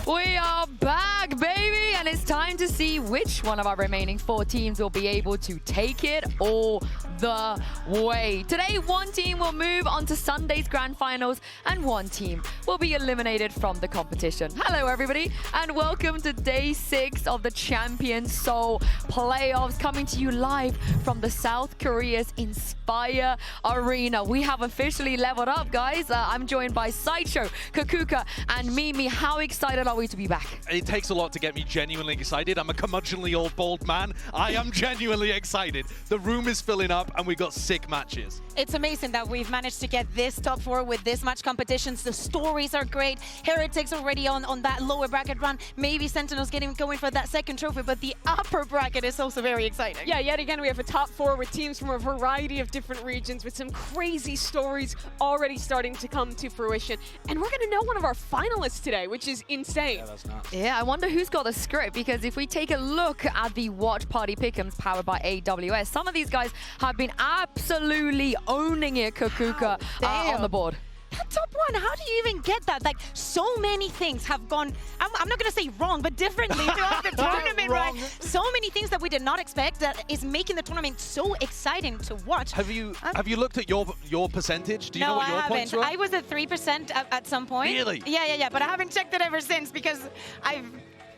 We are back, baby, and it's time to see which one of our remaining 4 teams will be able to take it all the way. Today, one team will move on to Sunday's grand finals, and one team will be eliminated from the competition. Hello, everybody, and welcome to day 6 of the Champions Seoul playoffs, coming to you live from the South Korea's Inspire Arena. We have officially leveled up, guys. I'm joined by Sideshow, Kakuka, and Mimi. How excited are we to be back? It takes a lot to get me genuinely excited. I'm a curmudgeonly old bald man. I am genuinely excited. The room is filling up and we got sick matches. It's amazing that we've managed to get this top 4 with this much competitions. The stories are great. Heretics already on that lower bracket run. Maybe Sentinels going for that second trophy, but the upper bracket is also very exciting. Yeah, yet again, we have a top 4 with teams from a variety of different regions with some crazy stories already starting to come to fruition. And we're going to know one of our finalists today, which is insane. Yeah, that's nuts. Yeah, I wonder who's got the script, because if we take a look at the Watch Party Pick'ems powered by AWS, some of these guys have been absolutely owning it, Kakuka, on the board. That top 1, how do you even get that? Like, so many things have gone, I'm not going to say wrong, but differently throughout the tournament, right? So many things that we did not expect that is making the tournament so exciting to watch. Have you looked at your percentage? Do you know what your points were? No, I haven't. I was at 3% at some point. Really? Yeah, but I haven't checked it ever since because I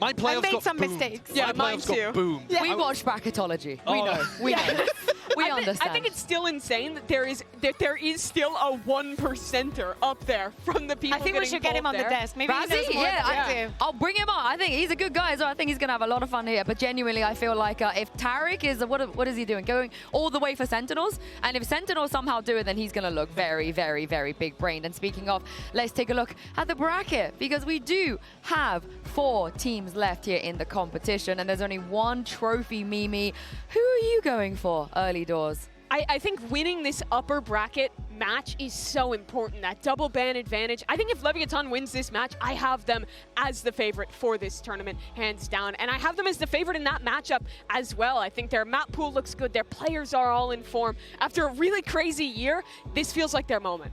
made some mistakes. Yeah, mine too. Boomed. Yeah. We watch bracketology. We know. We know. We understand. I think it's still insane that there is still a 1%er up there from the people. I think we should get him on the desk. Maybe he knows more than I do. I'll bring him on. I think he's a good guy, so I think he's going to have a lot of fun here. But genuinely, I feel like if Tarek is, what is he doing? Going all the way for Sentinels? And if Sentinels somehow do it, then he's going to look very, very, very big-brained. And speaking of, let's take a look at the bracket, because we do have 4 teams left here in the competition, and there's only 1 trophy, Mimi. Who are you going for early doors? I think winning this upper bracket match is so important, that double ban advantage. I think if Leviathan wins this match, I have them as the favorite for this tournament, hands down. And I have them as the favorite in that matchup as well. I think their map pool looks good. Their players are all in form. After a really crazy year, this feels like their moment.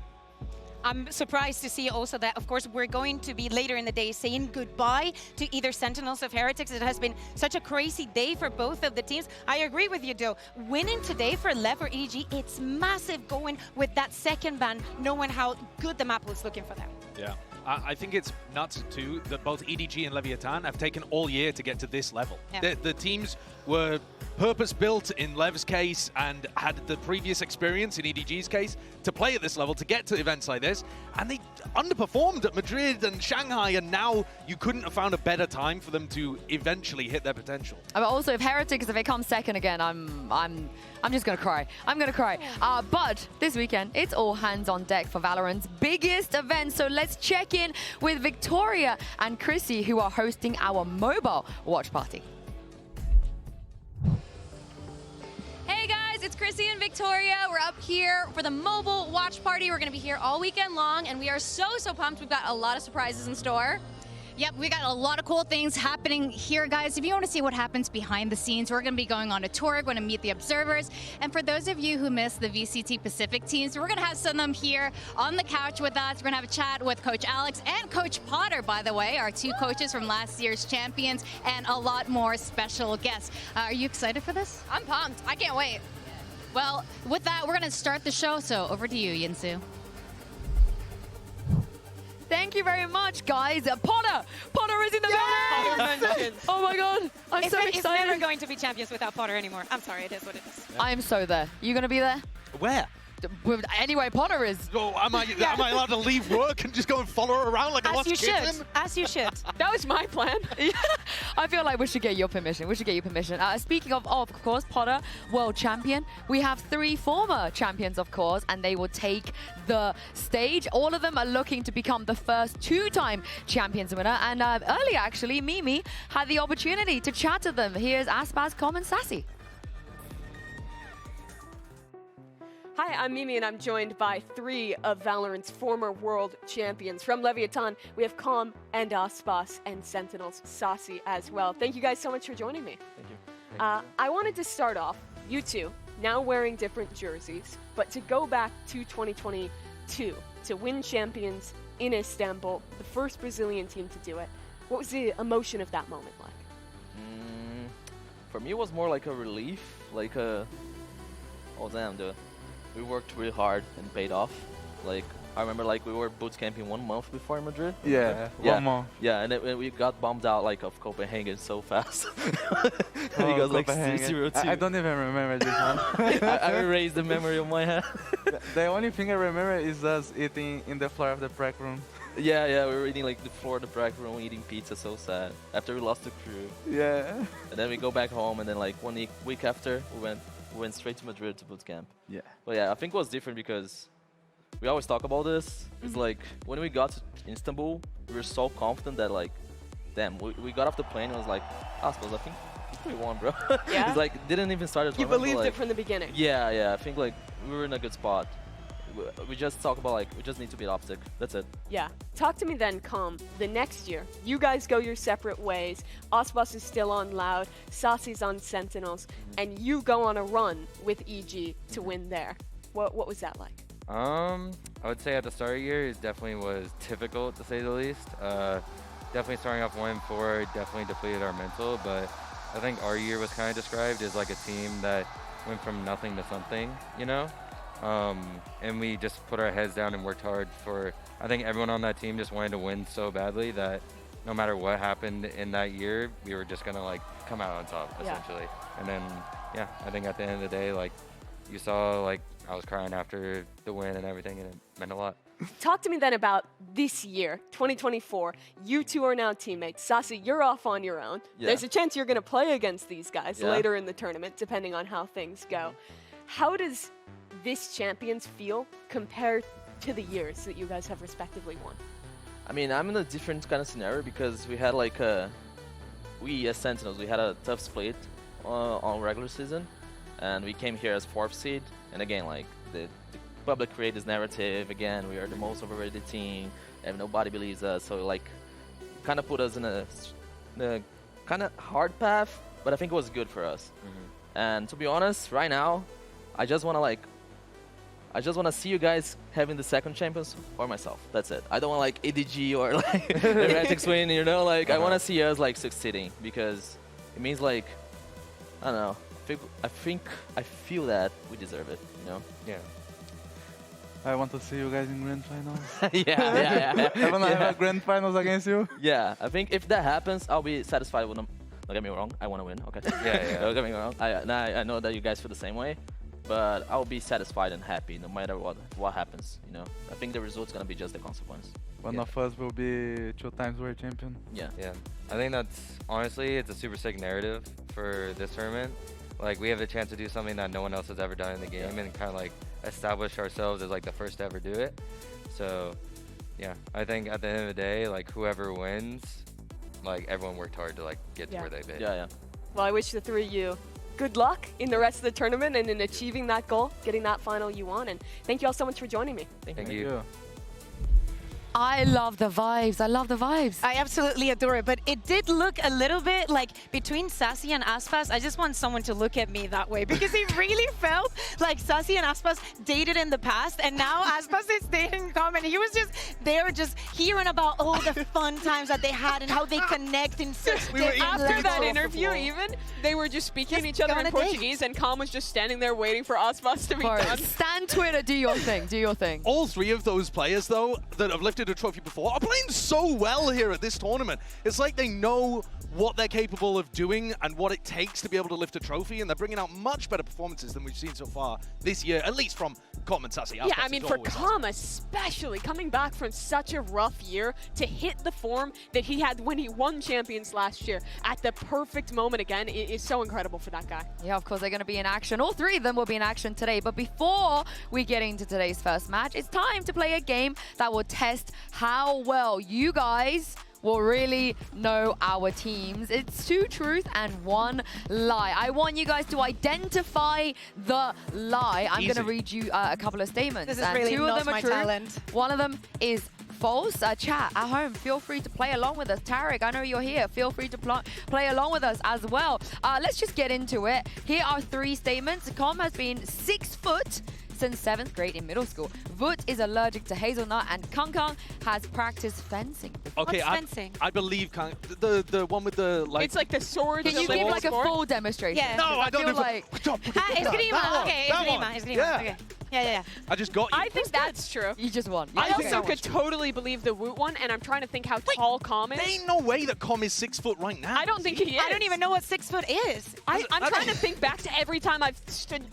I'm surprised to see also that, of course, we're going to be later in the day saying goodbye to either Sentinels or Heretics. It has been such a crazy day for both of the teams. I agree with you, though. Winning today for LEV or EDG, it's massive going with that second ban, knowing how good the map was looking for them. Yeah. I think it's nuts, too, that both EDG and Leviathan have taken all year to get to this level. Yeah. The teams were purpose-built in Lev's case and had the previous experience in EDG's case to play at this level, to get to events like this, and they underperformed at Madrid and Shanghai, and now you couldn't have found a better time for them to eventually hit their potential. But also, if Heretics, if they come second again, I'm just gonna cry. I'm gonna cry. But this weekend, it's all hands on deck for Valorant's biggest event. So let's check in with Victoria and Chrissy, who are hosting our mobile watch party. Hey guys, it's Chrissy and Victoria. We're up here for the mobile watch party. We're gonna be here all weekend long, and we are so pumped. We've got a lot of surprises in store. Yep, we got a lot of cool things happening here, guys. If you want to see what happens behind the scenes, we're going to be going on a tour. We're going to meet the observers. And for those of you who missed the VCT Pacific teams, we're going to have some of them here on the couch with us. We're going to have a chat with Coach Alex and Coach Potter, by the way, our 2 coaches from last year's champions, and a lot more special guests. Are you excited for this? I'm pumped. I can't wait. Well, with that, we're going to start the show. So over to you, Yinsu. Thank you very much, guys. Potter is in the building. Oh my God, I'm so excited. It's never going to be champions without Potter anymore. I'm sorry, it is what it is. Yeah. I am so there. You gonna be there? Where? Anyway, Potter is. Oh, am I allowed to leave work and just go and follow her around like a lost kitten? As you should. That was my plan. Yeah, I feel like we should get your permission. Speaking of course, Potter, world champion. We have 3 former champions, of course, and they will take the stage. All of them are looking to become the first 2-time champions winner. And earlier, actually, Mimi had the opportunity to chat to them. Here's Aspaz, Com, and Sassy. Hi, I'm Mimi, and I'm joined by 3 of Valorant's former world champions. From Leviathan, we have Com and Aspas, and Sentinels, Sassy, as well. Thank you guys so much for joining me. Thank you. I wanted to start off, you 2, now wearing different jerseys, but to go back to 2022, to win champions in Istanbul, the first Brazilian team to do it. What was the emotion of that moment like? For me, it was more like a relief, like a, oh damn, we worked really hard and paid off. Like, I remember like we were boot camping 1 month before in Madrid. Yeah, 1 month. Yeah, and then we got bombed out like of Copenhagen so fast. Because like 0-2. I don't even remember this one. I erased the memory of my head. The only thing I remember is us eating in the floor of the prac room. Yeah, we were eating like the floor of the prac room, eating pizza, so sad. After we lost the crew. Yeah. And then we go back home, and then like 1 week after, we went straight to Madrid to boot camp. Yeah. But yeah, I think it was different because we always talk about this. It's like when we got to Istanbul, we were so confident that like, damn, we got off the plane and was like, I think we won, bro. Yeah? It's like, didn't even start. You believed it from the beginning. Yeah, I think like we were in a good spot. We just talk about like, we just need to beat Optic. That's it. Yeah. Talk to me then, Com. The next year, you guys go your separate ways. Osbus is still on Loud, Sasi's on Sentinels, and you go on a run with EG to win there. What was that like? I would say at the start of the year, it definitely was difficult to say the least. Definitely starting off 1-4, definitely depleted our mental, but I think our year was kind of described as like a team that went from nothing to something, you know? And we just put our heads down and worked hard for, I think everyone on that team just wanted to win so badly that no matter what happened in that year, we were just gonna like come out on top, essentially. And then, yeah, I think at the end of the day, like you saw, like I was crying after the win and everything, and it meant a lot. Talk to me then about this year, 2024. You two are now teammates. Sasi, you're off on your own. Yeah. There's a chance you're gonna play against these guys later in the tournament, depending on how things go. How does this Champions feel compared to the years that you guys have respectively won? I mean, I'm in a different kind of scenario because we had like we as Sentinels, we had a tough split on regular season, and we came here as 4th seed. And again, like the public created this narrative again, we are the most overrated team, and nobody believes us. So like, kind of put us in a kind of hard path, but I think it was good for us. And to be honest, right now, I just want to see you guys having the 2nd champions for myself. That's it. I don't want like EDG or like Heretics win, you know? Like I want to see us like succeeding because it means like, I don't know. I feel that we deserve it, you know? Yeah. I want to see you guys in grand finals. yeah. Haven't I had grand finals against you? Yeah, I think if that happens, I'll be satisfied with them. Don't get me wrong, I want to win, okay? Yeah. Don't get me wrong. I know that you guys feel the same way, but I'll be satisfied and happy no matter what happens, you know? I think the result's going to be just the consequence. One of us will be 2 times world champion. Yeah. I think that's, honestly, it's a super sick narrative for this tournament. Like, we have the chance to do something that no one else has ever done in the game and kind of like establish ourselves as like the first to ever do it. So, yeah, I think at the end of the day, like whoever wins, like everyone worked hard to like get to where they've been. Yeah. Well, I wish the 3 of you good luck in the rest of the tournament and in achieving that goal, getting that final you want. And thank you all so much for joining me. Thank you. I love the vibes. I love the vibes. I absolutely adore it, but it did look a little bit like between Sasi and Aspas, I just want someone to look at me that way because it really felt like Sasi and Aspas dated in the past, and now Aspas is dating Com, and they were just hearing about all the fun times that they had and how they connect in such After that interview, even, they were just speaking to each other in Portuguese, and Com was just standing there waiting for Aspas to be done. Stan Twitter, do your thing. Do your thing. All 3 of those players, though, that have lifted a trophy before are playing so well here at this tournament. It's like they know what they're capable of doing and what it takes to be able to lift a trophy, and they're bringing out much better performances than we've seen so far this year, at least from Com and Sasi. Yeah, I mean, for Com especially, coming back from such a rough year to hit the form that he had when he won Champions last year at the perfect moment again is so incredible for that guy. Yeah, of course, they're going to be in action. All 3 of them will be in action today. But before we get into today's first match, it's time to play a game that will test how well you guys will really know our teams. It's 2 truth and 1 lie. I want you guys to identify the lie. I'm going to read you a couple of statements. This is really 2 not of them are my true. talent. 1 of them is false. Chat at home, feel free to play along with us. Tarek, I know you're here. Feel free to play along with us as well. Let's just get into it. Here are 3 statements. Com has been 6 foot since 7th grade in middle school. Woot is allergic to hazelnut, and Kang Kang has practiced fencing. Okay, What's fencing? I believe the one with the like. It's like the sword. Can you give like a full demonstration? Yeah. No, I don't feel know. like Esgrima. Okay, Esgrima. Yeah. Okay. Yeah. I just got you. I think that's true. you just won. I think also that could totally believe the Woot one, and I'm trying to think how tall Com is. There ain't no way that Com is 6 foot right now. I don't think he is. I don't even know what 6 foot is. I'm trying to think back to every time I've stood.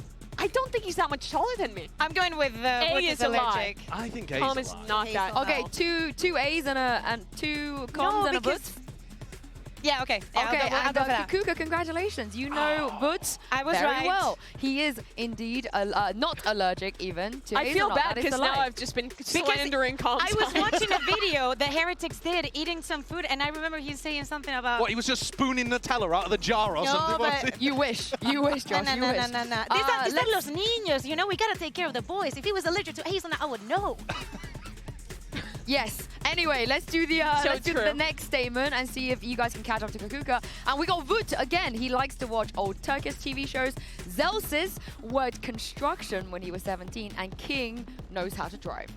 I don't think he's that much taller than me. I'm going with Woot is is a lie. allergic. I think A's Com is alive. not that. Okay, two A's and two Coms and a Woot. Yeah, okay. Yeah, Okay, I'll and go for that. Kuka, congratulations. You know Woot I was very right. well. He is indeed not allergic even to I feel hazelnut. bad That is because the now lie. I've just been slandering Com. I was watching a video that Heretics did eating some food, and I remember he's saying something about. What, he was just spooning Nutella out of the jar or No, something? but- was it? You wish, Josh, you wish. No. These are let's- los niños, you know, we gotta take care of the boys. If he was allergic to hazelnut, I would know. Yes. Anyway, let's do the next statement and see if you guys can catch up to Kakuka. And we got Woot again. He likes to watch old Turkish TV shows. Zelsis worked construction when he was 17, and King knows how to drive.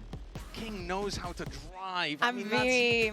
King knows how to drive. I'm very.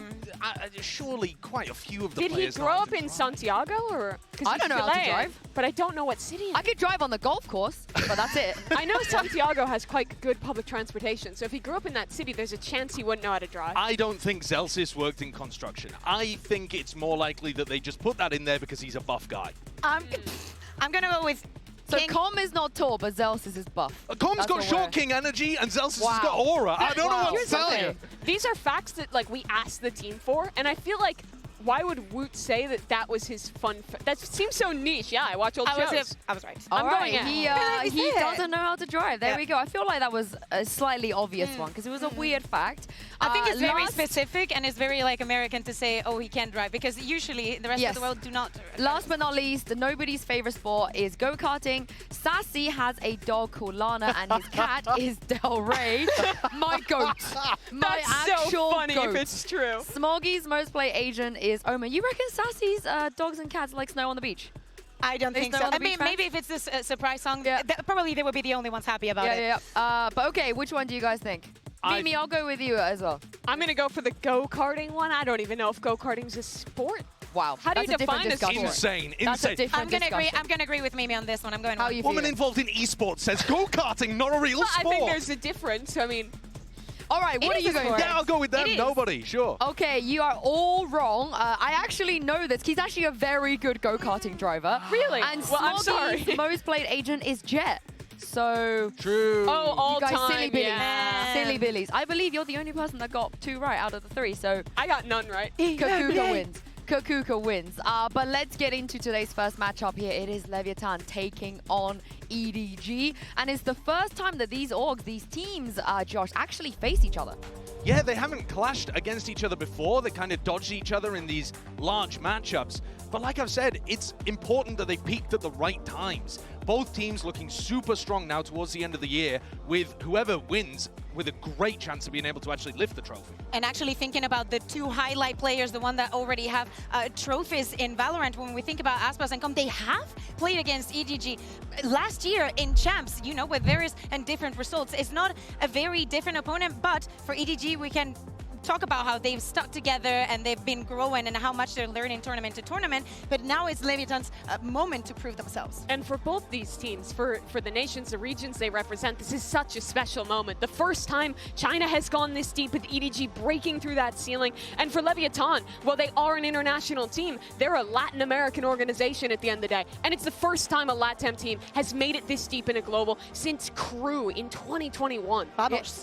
Surely quite a few of the Did he players. grow up in Santiago or? 'Cause I he's don't know how to Chilean, drive. but I don't know what city. I could drive on the golf course, but that's it. I know Santiago has quite good public transportation, so if he grew up in that city, there's a chance he wouldn't know how to drive. I don't think Zelsis worked in construction. I think it's more likely that they just put that in there because he's a buff guy. I'm gonna go with. So King. Com is not tall, but Zelsis is buff. Com's That's got what short we're- King energy and Zelsis has Wow. got aura. I don't know Wow. what to Here's tell something. you. These are facts that like we asked the team for, and I feel like why would Woot say that that was his fun? That seems so niche. Yeah, I watch old shows. I was right. I'm All going right, it. he doesn't know how to drive. There Yeah. we go. I feel like that was a slightly obvious one because it was a weird fact. I think it's very last- specific and it's very like American to say, oh, he can't drive, because usually the rest Yes. of the world do not. Last but not least, nobody's favorite sport is go-karting. Sassy has a dog called Lana and his cat is Del Rey. My goat. My That's actual so funny goat. if it's true. Smoggy's most played agent is Omen. You reckon Sassy's dogs and cats like snow on the beach? I don't They think snow so. on the I mean, beach, fans? maybe if it's this surprise song, Yeah. probably they would be the only ones happy about it. Yeah. But okay, which one do you guys think? Mimi, I'll go with you as well. I'm gonna go for the go-karting one. I don't even know if go-karting's a sport. Wow. How do that's you a different define a discussion. sport? Insane, That's a insane. different I'm gonna agree. discussion. I'm gonna agree with Mimi on this one. I'm going. How with- you Woman feeling? involved in esports says go-karting, not a real Well, sport. I think there's a difference. I mean, All right, what It are is you a going sport. for? Yeah, I'll go with them. It is. Nobody, sure. Okay, you are all wrong. I actually know this. He's actually a very good go-karting driver. Really? And Well, I'm Smoggy's sorry. most played agent is Jet. So, True. oh, all you guys time. silly billies. Yeah. Silly billies. I believe you're the only person that got 2 right out of the 3, so I got none right. Kakuka wins. Kakuka wins. But let's get into today's first matchup here. It is Leviathan taking on EDG. And it's the first time that these teams, Josh, actually face each other. Yeah, they haven't clashed against each other before. They kind of dodged each other in these large matchups. But like I've said, it's important that they peaked at the right times. Both teams looking super strong now towards the end of the year, with whoever wins with a great chance of being able to actually lift the trophy. And actually thinking about the 2 highlight players, the one that already have trophies in Valorant, when we think about Aspas and Com, they have played against EDG last year in Champs, you know, with various and different results. It's not a very different opponent, but for EDG, we can talk about how they've stuck together and they've been growing and how much they're learning tournament to tournament. But now it's Leviathan's moment to prove themselves. And for both these teams, for the nations, the regions they represent, this is such a special moment. The first time China has gone this deep with EDG breaking through that ceiling. And for Leviathan, while they are an international team, they're a Latin American organization at the end of the day. And it's the first time a LATAM team has made it this deep in a global since Crew in 2021.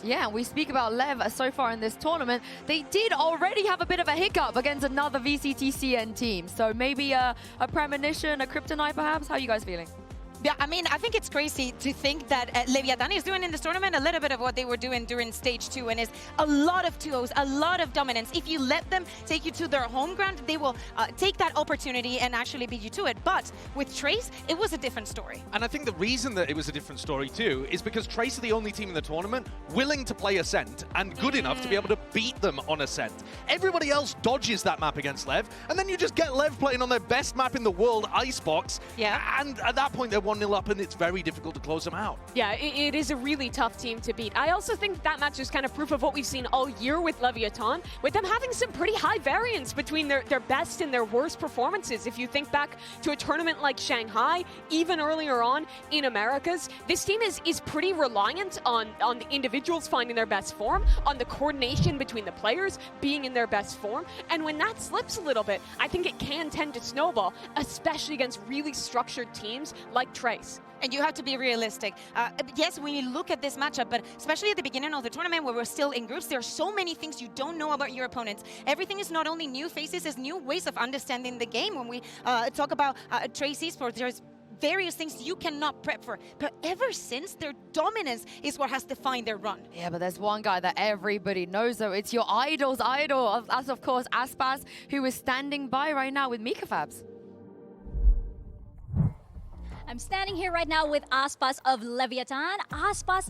Yeah, we speak about LEV so far in this tournament. They did already have a bit of a hiccup against another VCT CN team. So maybe a premonition, a kryptonite perhaps? How are you guys feeling? Yeah, I mean, I think it's crazy to think that Leviathan is doing in this tournament a little bit of what they were doing during stage 2, and is a lot of 2-0s, a lot of dominance. If you let them take you to their home ground, they will take that opportunity and actually beat you to it. But with Trace, it was a different story. And I think the reason that it was a different story too is because Trace are the only team in the tournament willing to play Ascent and good enough to be able to beat them on Ascent. Everybody else dodges that map against LEV, and then you just get LEV playing on their best map in the world, Icebox. Yeah. And at that point, they're 1 1-0 up, and it's very difficult to close them out. Yeah, it is a really tough team to beat. I also think that match is kind of proof of what we've seen all year with Leviathan, with them having some pretty high variance between their best and their worst performances. If you think back to a tournament like Shanghai, even earlier on in Americas, this team is pretty reliant on the individuals finding their best form, on the coordination between the players being in their best form. And when that slips a little bit, I think it can tend to snowball, especially against really structured teams like Trace. And you have to be realistic. Yes, when you look at this matchup, but especially at the beginning of the tournament where we're still in groups, there are so many things you don't know about your opponents. Everything is not only new faces, it's new ways of understanding the game. When we talk about Trace Esports, there's various things you cannot prep for. But ever since, their dominance is what has defined their run. Yeah, but there's one guy that everybody knows, though. It's your idol's idol, as of course, Aspas, who is standing by right now with Mika Fabs. I'm standing here right now with Aspas of Leviathan. Aspas,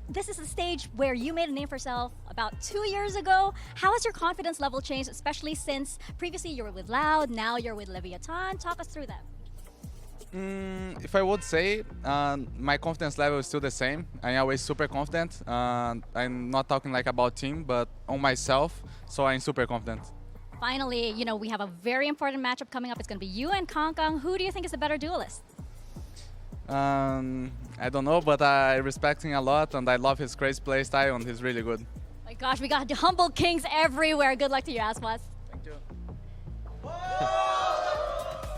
this is the stage where you made a name for yourself about 2 years ago. How has your confidence level changed, especially since previously you were with Loud, now you're with Leviathan? Talk us through that. If I would say, my confidence level is still the same. I'm always super confident. I'm not talking like about team, but on myself, so I'm super confident. Finally, you know, we have a very important matchup coming up. It's going to be you and Kangkang. Who do you think is the better duelist? I don't know, but I respect him a lot, and I love his crazy play style, and he's really good. My gosh, we got humble kings everywhere. Good luck to you, Aspas. Thank you.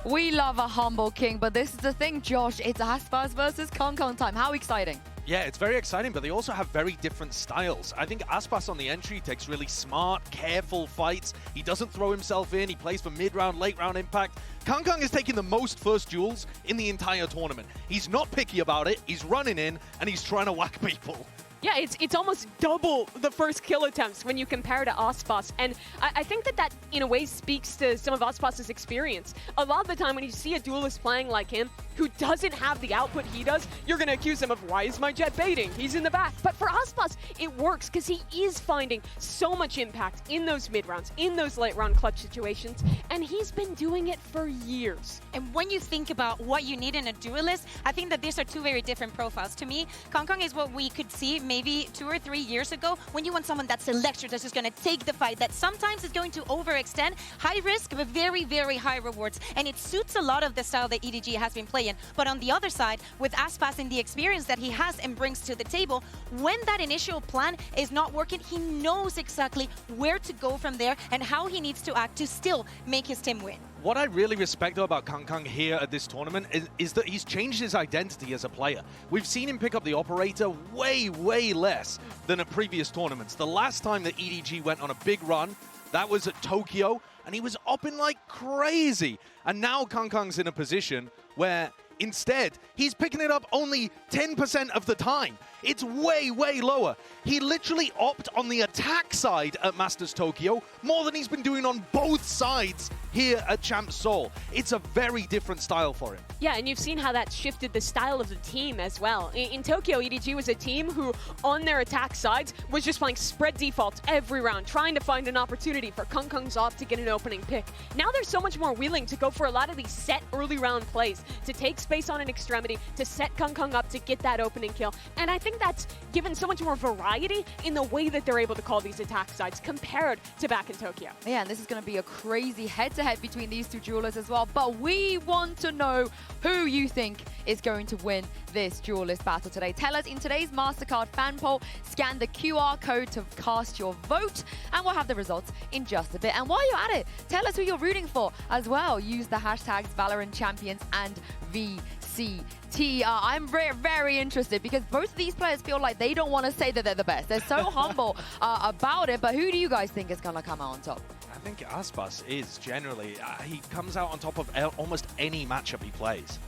We love a humble king, but this is the thing, Josh. It's Aspas versus Kangkang time. How exciting. Yeah, it's very exciting, but they also have very different styles. I think Aspas on the entry takes really smart, careful fights. He doesn't throw himself in. He plays for mid-round, late-round impact. Kangkang is taking the most first duels in the entire tournament. He's not picky about it. He's running in, and he's trying to whack people. Yeah, it's almost double the first kill attempts when you compare to Aspas. And I think that in a way speaks to some of Aspas's experience. A lot of the time when you see a duelist playing like him, who doesn't have the output he does, you're going to accuse him of, why is my jet baiting? He's in the back. But for Aspas, it works because he is finding so much impact in those mid-rounds, in those late-round clutch situations, and he's been doing it for years. And when you think about what you need in a duelist, I think that these are two very different profiles. To me, Kangkang is what we could see maybe 2 or 3 years ago when you want someone that's electric, that's just going to take the fight, that sometimes is going to overextend, high risk, but very, very high rewards. And it suits a lot of the style that EDG has been playing. But on the other side, with Aspas and the experience that he has and brings to the table, when that initial plan is not working, he knows exactly where to go from there and how he needs to act to still make his team win. What I really respect though about Kangkang here at this tournament is that he's changed his identity as a player. We've seen him pick up the operator way, way less than at previous tournaments. The last time that EDG went on a big run, that was at Tokyo, and he was opping like crazy. And now Kangkang's in a position where instead, he's picking it up only 10% of the time. It's way, way lower. He literally opted on the attack side at Masters Tokyo more than he's been doing on both sides here at Champs Seoul. It's a very different style for him. Yeah, and you've seen how that shifted the style of the team as well. In Tokyo, EDG was a team who, on their attack sides, was just playing spread defaults every round, trying to find an opportunity for Kangkang's off to get an opening pick. Now they're so much more willing to go for a lot of these set early round plays, to take space on an extremity, to set Kangkang up to get that opening kill. And I think that's given so much more variety in the way that they're able to call these attack sides compared to back in Tokyo. Yeah, and this is going to be a crazy head-to-head between these two duelists as well. But we want to know who you think is going to win this duelist battle today. Tell us in today's MasterCard fan poll. Scan the QR code to cast your vote, and we'll have the results in just a bit. And while you're at it, tell us who you're rooting for as well. Use the hashtags VALORANT Champions and VCT. I'm very interested because both of these players feel like they don't want to say that they're the best. They're so humble about it. But who do you guys think is going to come out on top? I think Aspas is generally, he comes out on top of almost any matchup he plays.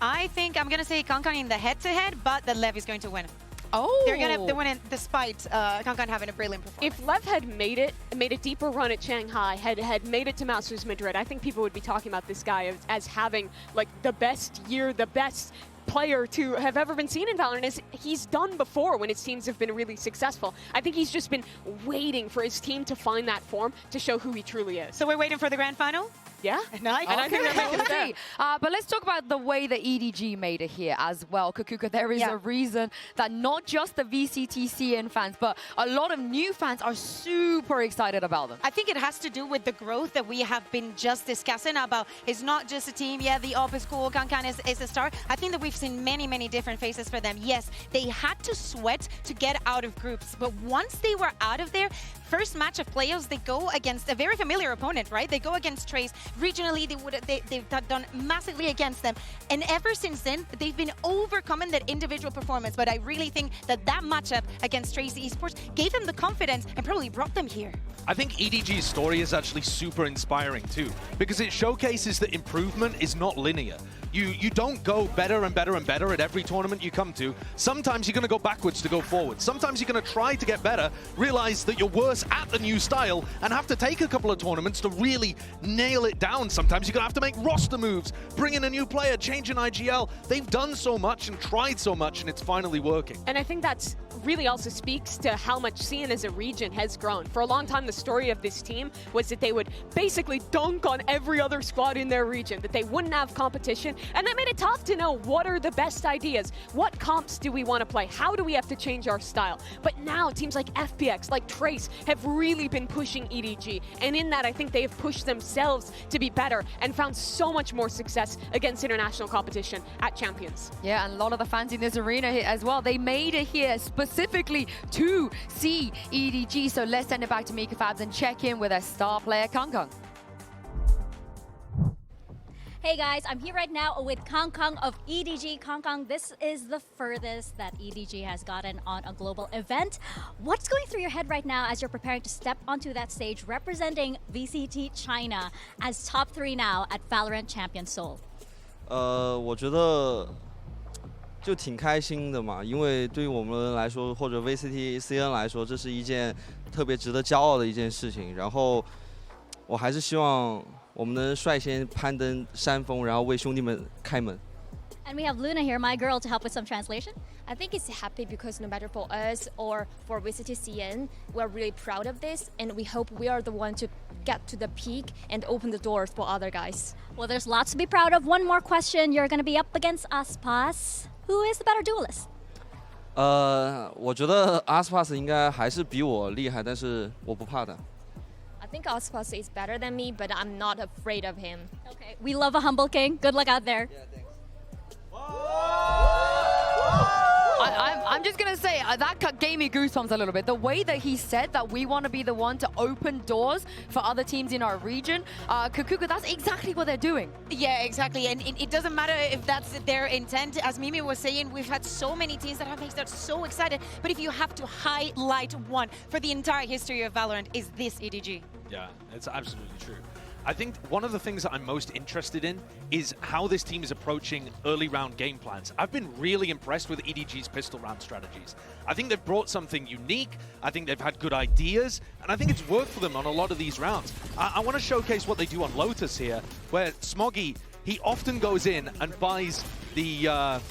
I think I'm going to say Kangkang in the head-to-head, but the LEV is going to win. Oh, they're going to win it despite Kangkang having a brilliant performance. If LEV had made a deeper run at Shanghai, had made it to Masters Madrid, I think people would be talking about this guy as having like the best year, the best player to have ever been seen in VALORANT, as he's done before when his teams have been really successful. I think he's just been waiting for his team to find that form to show who he truly is. So we're waiting for the grand final? Yeah, Nice. and I think they're making it there. See. But let's talk about the way that EDG made it here as well. Kakuka, there is a reason that not just the VCT CN fans, but a lot of new fans are super excited about them. I think it has to do with the growth that we have been just discussing about. It's not just a team. Yeah, the op is cool. Kankan is a star. I think that we've seen many, many different faces for them. Yes, they had to sweat to get out of groups. But once they were out of there, first match of playoffs, they go against a very familiar opponent, right? They go against Trace. Regionally, they've done massively against them. And ever since then, they've been overcoming that individual performance. But I really think that that matchup against Trace Esports gave them the confidence and probably brought them here. I think EDG's story is actually super inspiring too, because it showcases that improvement is not linear. You don't go better and better and better at every tournament you come to. Sometimes you're going to go backwards to go forward. Sometimes you're going to try to get better, realize that you're worse at the new style, and have to take a couple of tournaments to really nail it down. Sometimes you're going to have to make roster moves, bring in a new player, change an IGL. They've done so much and tried so much, and it's finally working. And I think that's really also speaks to how much CN as a region has grown. For a long time, the story of this team was that they would basically dunk on every other squad in their region, that they wouldn't have competition, and that made it tough to know what are the best ideas, what comps do we want to play, how do we have to change our style. But now teams like FPX, like Trace, have really been pushing EDG, and in that I think they have pushed themselves to be better and found so much more success against international competition at Champions. Yeah, and a lot of the fans in this arena here as well, they made it here specifically to see EDG. So let's send it back to Mika Fabs and check in with their star player, Kang Kang. Hey guys, I'm here right now with Kang Kang of EDG. Kang Kang, this is the furthest that EDG has gotten on a global event. What's going through your head right now as you're preparing to step onto that stage representing VCT China as top 3 now at VALORANT Champions Seoul? 我觉得就挺开心的嘛，因为对于我们来说，或者 VCT CN 来说，这是一件特别值得骄傲的一件事情。然后我还是希望我们能率先攀登山峰，然后为兄弟们开门。 And we have Luna here, my girl, to help with some translation. I think it's happy because no matter for us or for VCT CN, we're really proud of this, and we hope we are the one to get to the peak and open the doors for other guys. Well, there's lots to be proud of. One more question. You're going to be up against Aspas. Who is the better duelist? 我觉得 Aspas 应该还是比我厉害，但是我不怕的。 I think Aspas is better than me, but I'm not afraid of him. Okay, we love a humble king. Good luck out there. Yeah, thanks. I'm just going to say, that gave me goosebumps a little bit. The way that he said that we want to be the one to open doors for other teams in our region, Kakuka, that's exactly what they're doing. Yeah, exactly. And it doesn't matter if that's their intent. As Mimi was saying, we've had so many teams that have made us so excited. But if you have to highlight one for the entire history of VALORANT, is this EDG. Yeah, it's absolutely true. I think one of the things that I'm most interested in is how this team is approaching early round game plans. I've been really impressed with EDG's pistol round strategies. I think they've brought something unique. I think they've had good ideas, and I think it's worked for them on a lot of these rounds. I want to showcase what they do on Lotus here, where Smoggy, he often goes in and buys the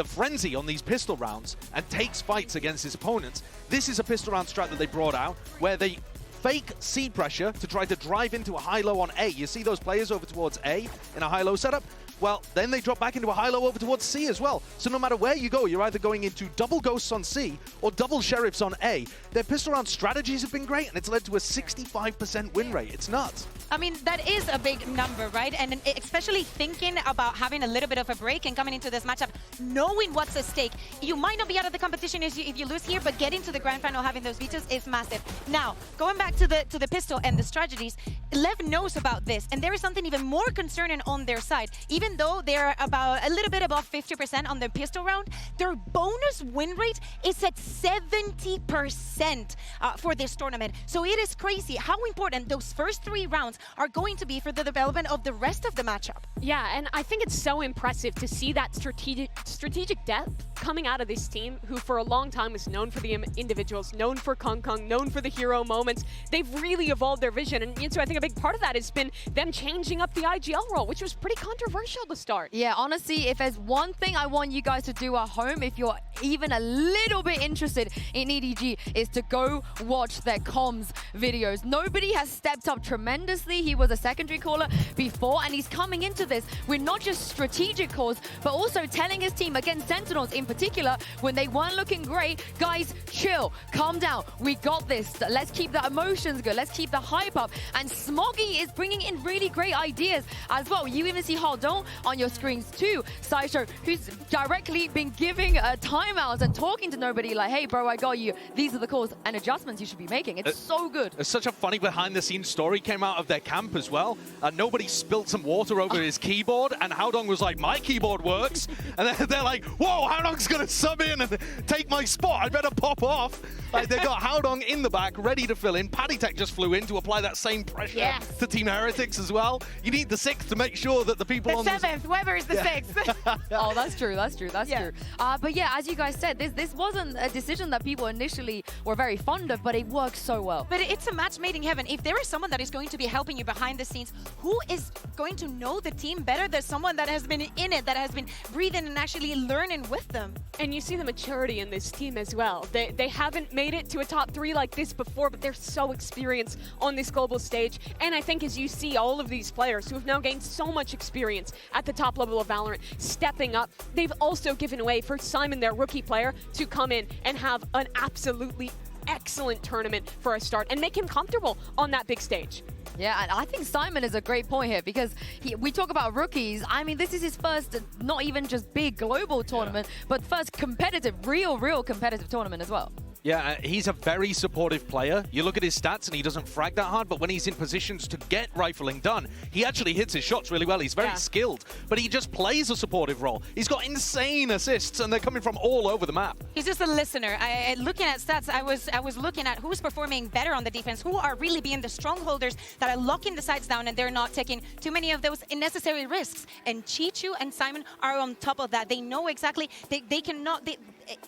frenzy on these pistol rounds and takes fights against his opponents. This is a pistol round strat that they brought out, where they fake C pressure to try to drive into a high-low on A. You see those players over towards A in a high-low setup? Well, then they drop back into a high-low over towards C as well. So no matter where you go, you're either going into double ghosts on C or double sheriffs on A. Their pistol round strategies have been great, and it's led to a 65% win rate. It's nuts. I mean, that is a big number, right? And especially thinking about having a little bit of a break and coming into this matchup, knowing what's at stake. You might not be out of the competition if you lose here, but getting to the grand final, having those vetoes is massive. Now, going back to the pistol and the strategies, LEV knows about this, and there is something even more concerning on their side. Even though they're about a little bit above 50% on their pistol round, their bonus win rate is at 70% for this tournament. So it is crazy how important those first 3 rounds are going to be for the development of the rest of the matchup. Yeah, and I think it's so impressive to see that strategic depth coming out of this team, who for a long time was known for the individuals, known for Kang Kang, known for the hero moments. They've really evolved their vision, and so I think a big part of that has been them changing up the IGL role, which was pretty controversial to start. Yeah, honestly, if there's one thing I want you guys to do at home, if you're even a little bit interested in EDG, is to go watch their comms videos. Nobody has stepped up tremendously Obviously, he was a secondary caller before, and he's coming into this with not just strategic calls, but also telling his team, against Sentinels in particular, when they weren't looking great, guys, chill, calm down, we got this. Let's keep the emotions good, let's keep the hype up. And Smoggy is bringing in really great ideas as well. You even see Haldon on your screens too. Sideshow, who's directly been giving timeouts and talking to nobody like, hey bro, I got you. These are the calls and adjustments you should be making. It's so good. It's such a funny behind-the-scenes story came out of their camp as well. Nobody spilled some water over his keyboard, and Haldon was like, my keyboard works. And they're like, whoa, Haldon's going to sub in and take my spot. I better pop off. Like, they got Haldon in the back, ready to fill in. Paddy Tech just flew in to apply that same pressure to Team Heretics as well. You need the 6th to make sure that the people on the 7th, Weber is the 6th. Oh, that's true, that's true, that's true. But yeah, as you guys said, this wasn't a decision that people initially were very fond of, but it worked so well. But it's a match made in heaven. If there is someone that is going to be helping you behind the scenes, who is going to know the team better than someone that has been in it, that has been breathing and actually learning with them? And you see the maturity in this team as well. They haven't made it to a top 3 like this before, but they're so experienced on this global stage. And I think as you see all of these players who have now gained so much experience at the top level of Valorant stepping up, they've also given way for Simon, their rookie player, to come in and have an absolutely excellent tournament for a start and make him comfortable on that big stage. Yeah, and I think Simon is a great point here because we talk about rookies. I mean, this is his first, not even just big global tournament, but first competitive, real competitive tournament as well. Yeah, he's a very supportive player. You look at his stats and he doesn't frag that hard, but when he's in positions to get rifling done, he actually hits his shots really well. He's very skilled, but he just plays a supportive role. He's got insane assists and they're coming from all over the map. He's just a listener. Looking at stats, I was looking at who's performing better on the defense, who are really being the strongholders that are locking the sides down and they're not taking too many of those unnecessary risks. And Chichu and Simon are on top of that. They know exactly, they cannot, it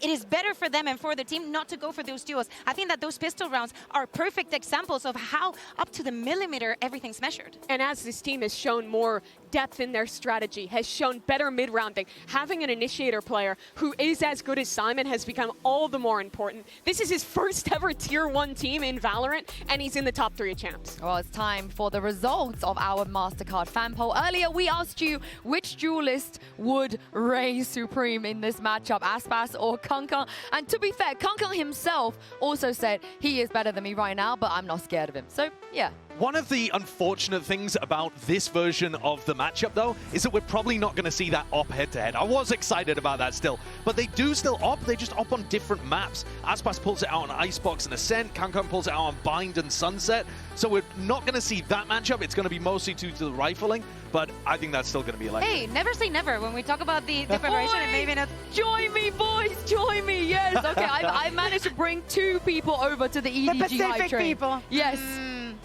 is better for them and for the team not to go for those duels. I think that those pistol rounds are perfect examples of how up to the millimeter everything's measured. And as this team has shown more depth in their strategy, has shown better mid-rounding, having an initiator player who is as good as Simon has become all the more important. This is his first ever Tier 1 team in Valorant, and he's in the top 3 of champs. Well, it's time for the results of our MasterCard fan poll. Earlier, we asked you which duelist would reign supreme in this matchup, Aspas or Kankan. And to be fair, Kankan himself also said he is better than me right now, but I'm not scared of him. So, yeah. One of the unfortunate things about this version of the matchup, though, is that we're probably not going to see that op head-to-head. I was excited about that still, but they do still op. They just op on different maps. Aspas pulls it out on Icebox and Ascent. Kankan pulls it out on Bind and Sunset. So we're not going to see that matchup. It's going to be mostly due to the rifling, but I think that's still going to be electric. Hey, never say never when we talk about the preparation and maybe not. Join me, boys! Join me! Yes! Okay, I managed to bring 2 people over to the EDG the Pacific hype train. people. Yes.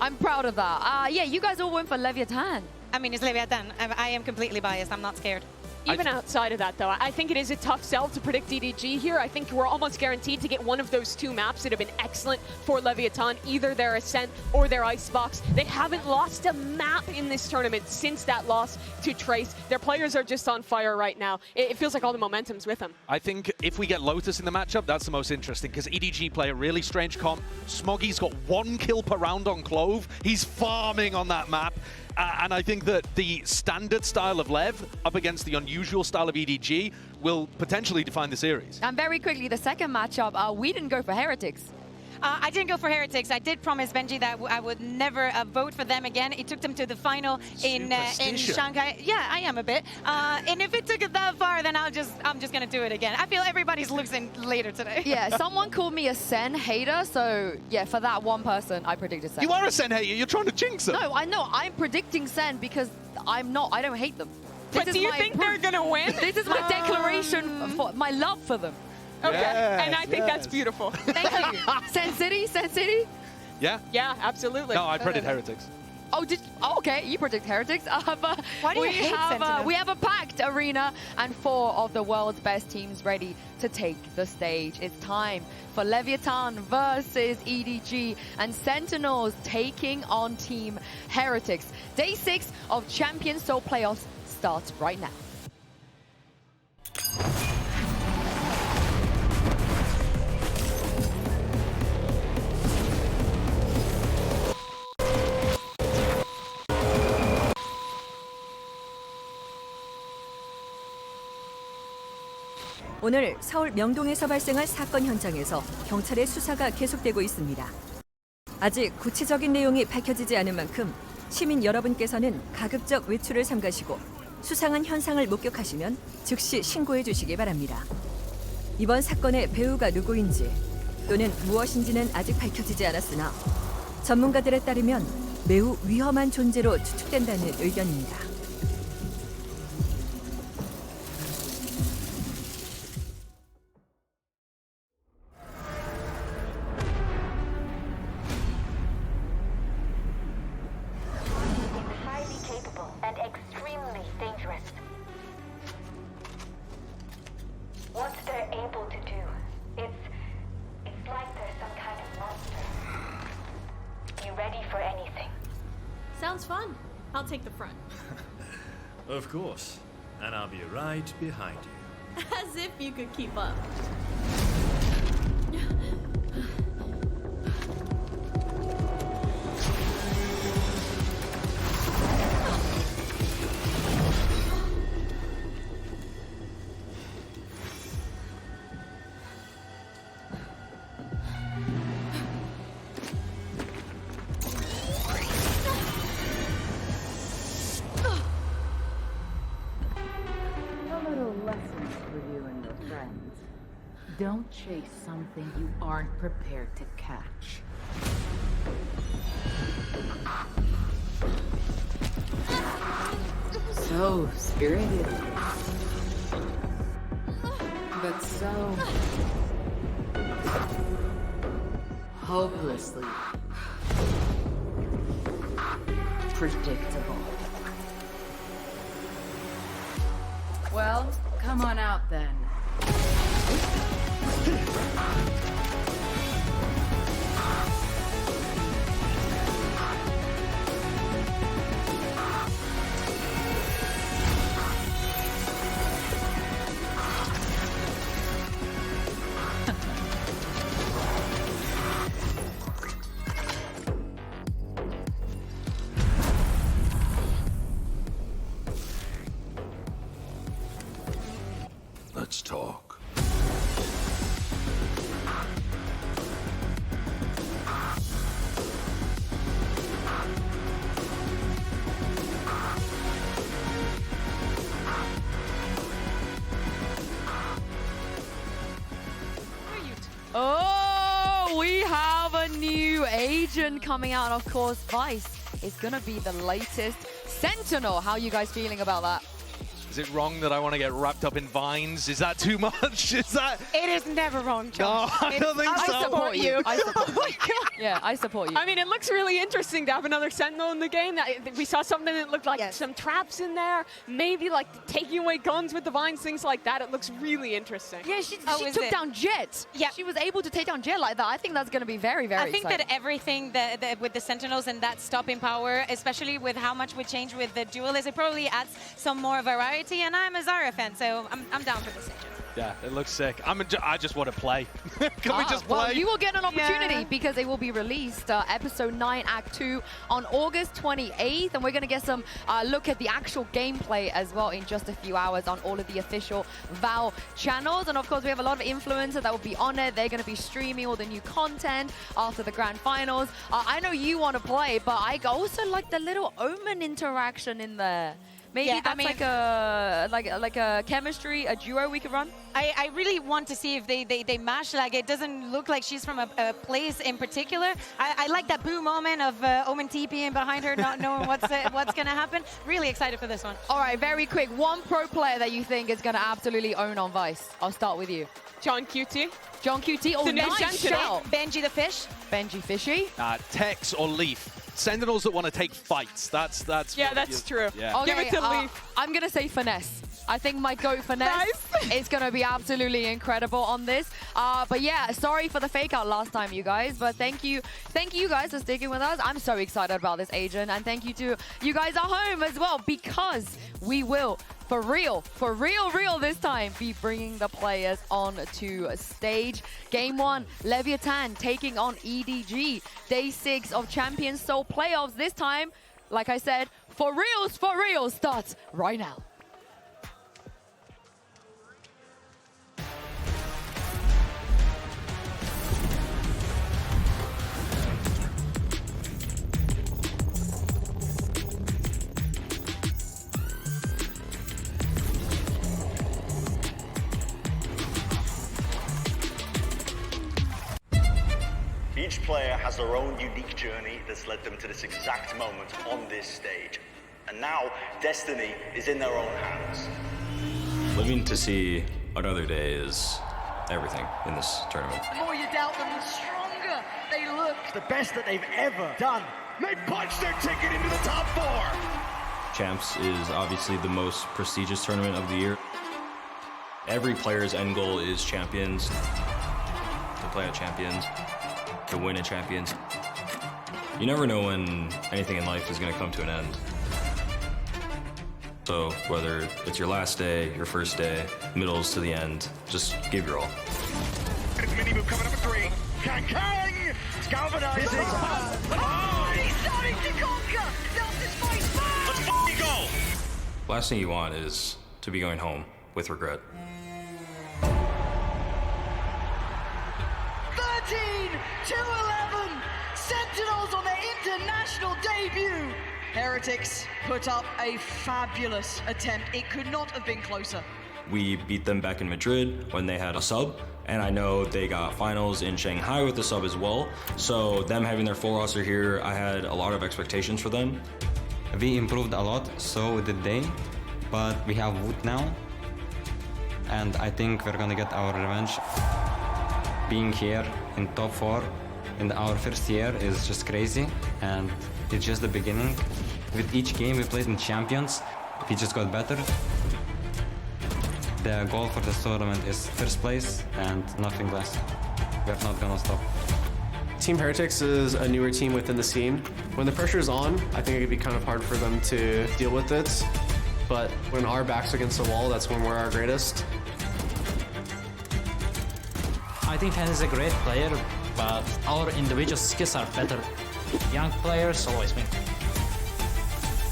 I'm proud of that. Yeah, you guys all went for Leviathan. I mean, it's Leviathan. I am completely biased. I'm not scared. Even outside of that, though, I think it is a tough sell to predict EDG here. I think we're almost guaranteed to get one of those 2 maps that have been excellent for Leviathan, either their Ascent or their Icebox. They haven't lost a map in this tournament since that loss to Trace. Their players are just on fire right now. It feels like all the momentum's with them. I think if we get Lotus in the matchup, that's the most interesting, because EDG play a really strange comp. Smoggy's got 1 kill per round on Clove. He's farming on that map. And I think that the standard style of LEV up against the unusual style of EDG will potentially define the series. And very quickly, the second matchup, we didn't go for Heretics. I didn't go for Heretics. I did promise Benji that I would never vote for them again. It took them to the final in Shanghai. Yeah, I am a bit. And if it took it that far, then I'm just gonna do it again. I feel everybody's losing later today. Yeah, someone called me a Sen hater, so yeah, for that one person, I predicted Sen. You are a Sen hater. You're trying to jinx them. No, I know. I'm predicting Sen because I'm not. I don't hate them. But do you think they're gonna win? This is my declaration for my love for them. Okay, and I think that's beautiful. Thank you. Sen City? Sen City? Yeah? Yeah, absolutely. No, I predict Heretics. Oh, okay, you predict Heretics. But why do you hate Sentinel? We have a packed arena and 4 of the world's best teams ready to take the stage. It's time for Leviathan versus EDG and Sentinels taking on Team Heretics. Day 6 of Champions Tour playoffs starts right now. 오늘 서울 명동에서 발생한 사건 현장에서 경찰의 수사가 계속되고 있습니다. 아직 구체적인 내용이 밝혀지지 않은 만큼 시민 여러분께서는 가급적 외출을 삼가시고 수상한 현상을 목격하시면 즉시 신고해 주시기 바랍니다. 이번 사건의 배우가 누구인지 또는 무엇인지는 아직 밝혀지지 않았으나 전문가들에 따르면 매우 위험한 존재로 추측된다는 의견입니다. What they're able to do, it's like there's some kind of monster. You ready for anything? Sounds fun. I'll take the front. Of course. And I'll be right behind you. As if you could keep up. Don't chase something you aren't prepared to catch. So spirited. But so hopelessly predictable. Well, come on out then. Let's talk. Oh, we have a new agent coming out. Of course, Vice is going to be the latest Sentinel. How are you guys feeling about that? Is it wrong that I want to get wrapped up in vines? Is that too much? Is that? It is never wrong, John. No, I don't think so. I support you. I support Oh my God. Yeah, I support you. I mean, it looks really interesting to have another Sentinel in the game. We saw something that looked like some traps in there, maybe like taking away guns with the vines, things like that. It looks really interesting. Yeah, she took down Jet. Yeah. She was able to take down Jet like that. I think that's going to be very, very I think exciting. that everything that with the Sentinels and that stopping power, especially with how much we change with the duelist, it probably adds some more variety. And I'm a Zarya fan, so I'm down for this agent. Yeah, it looks sick. I just want to play. Can we just play? Well, you will get an opportunity because it will be released, Episode 9, Act 2, on August 28th. And we're going to get some look at the actual gameplay as well in just a few hours on all of the official VAL channels. And of course, we have a lot of influencers that will be on it. They're going to be streaming all the new content after the grand finals. I know you want to play, but I also like the little Omen interaction in there. Maybe that's like a chemistry, a duo we could run. I really want to see if they mash. Like, it doesn't look like she's from a place in particular. I like that boo moment of Omen TPing behind her, not knowing what's going to happen. Really excited for this one. All right, very quick. One pro player that you think is going to absolutely own on Vice. I'll start with you. John QT. John QT. Oh, nice shout. Benji the Fish. Benji Fishy. Tex or Leaf. Sentinels that want to take fights. That's yeah, that's true. Yeah. Okay, give it to Leaf. I'm going to say Finesse. I think my GOAT Finesse is going to be absolutely incredible on this. But yeah, sorry for the fake out last time, you guys. But thank you guys for sticking with us. I'm so excited about this agent. And thank you to you guys at home as well, because we will, for real this time, be bringing the players on to stage. Game 1, Leviathan taking on EDG. Day 6 of Champions Tour playoffs. This time, like I said, for real, starts right now. player has their own unique journey that's led them to this exact moment on this stage. And now, destiny is in their own hands. Living to see another day is everything in this tournament. The more you doubt them, the stronger they look. The best that they've ever done. They punched their ticket into the top 4. Champs is obviously the most prestigious tournament of the year. Every player's end goal is champions, to play at champions, to win at champions. You never know when anything in life is going to come to an end. So whether it's your last day, your first day, middles to the end, just give your all. Mini move coming up at 3. Kang! It's galvanizing. Oh, he's starting to conquer. That's his face back. Let's f***ing go. Last thing you want is to be going home with regret. 13-11. Sentinels on their international debut. Heretics put up a fabulous attempt. It could not have been closer. We beat them back in Madrid when they had a sub, and I know they got finals in Shanghai with the sub as well. So them having their full roster here, I had a lot of expectations for them. We improved a lot, so did they, but we have Wood now, and I think we're gonna get our revenge. Being here in top 4 in our first year is just crazy, and it's just the beginning. With each game we played in Champions, we just got better. The goal for this tournament is first place and nothing less. We're not gonna stop. Team Heretics is a newer team within the scene. When the pressure is on, I think it could be kind of hard for them to deal with it. But when our back's against the wall, that's when we're our greatest. I think Fan is a great player, but our individual skills are better. Young players always win.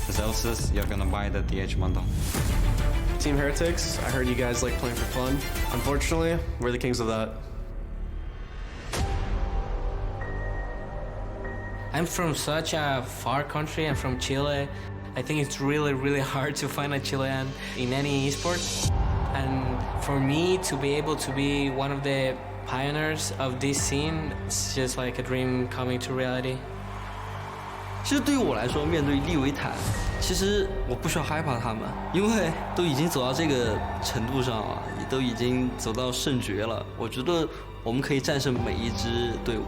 Zelsis, you're gonna buy the DH bundle. Team Heretics, I heard you guys like playing for fun. Unfortunately, we're the kings of that. I'm from such a far country. I'm from Chile. I think it's really hard to find a Chilean in any esport. And for me to be able to be one of the pioneers of this scene, it's just like a dream coming to reality. 其实对于我来说，面对利维坦，其实我不需要害怕他们，因为都已经走到这个程度上了，也都已经走到圣决了。我觉得我们可以战胜每一支队伍。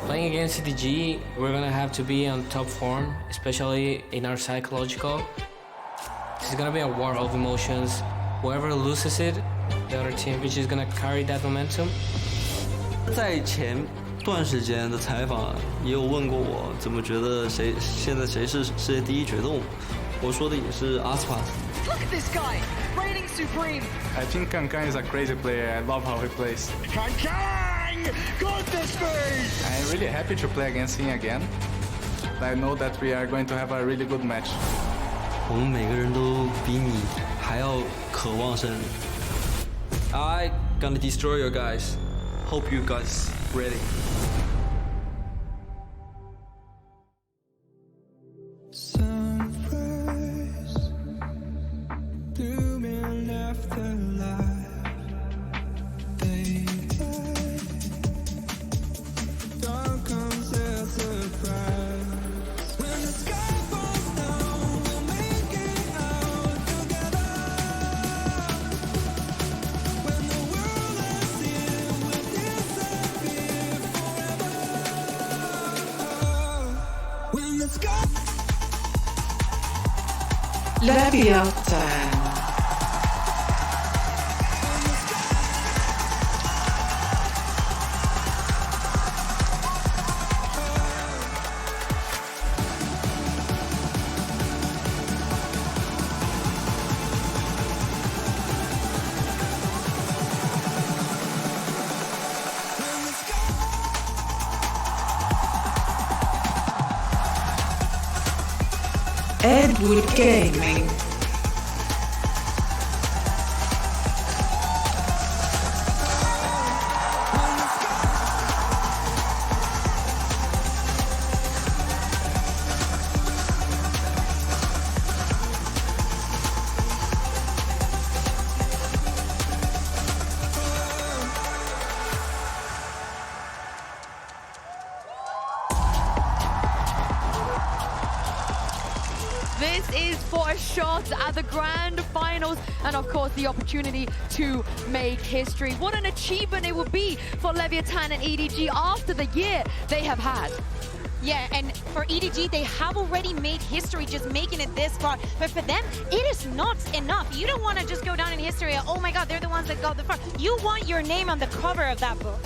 Playing against EDG, we're gonna have to be on top form, especially in our psychological. It's gonna be a war of emotions. Whoever loses it, the other team which is gonna carry that momentum. 在前段时间的采访也有问过我，怎么觉得现在谁是世界第一决斗？我说的也是 Aspas。 Look at this guy, reigning supreme. I think Kankan is a crazy player. I love how he plays. Kankan, goodness me! I'm really happy to play against him again. I know that we are going to have a really good match. 我们每个人都比你还要渴望胜利。I gonna destroy you guys. Hope you guys ready. Leviathan. Edward Gaming. is for a shot at the grand finals and of course the opportunity to make history. What an achievement it would be for Leviathan and EDG after the year they have had. Yeah, and for EDG, they have already made history just making it this far. But for them, it is not enough. You don't want to just go down in history, oh my god, they're the ones that got the far. You want your name on the cover of that book.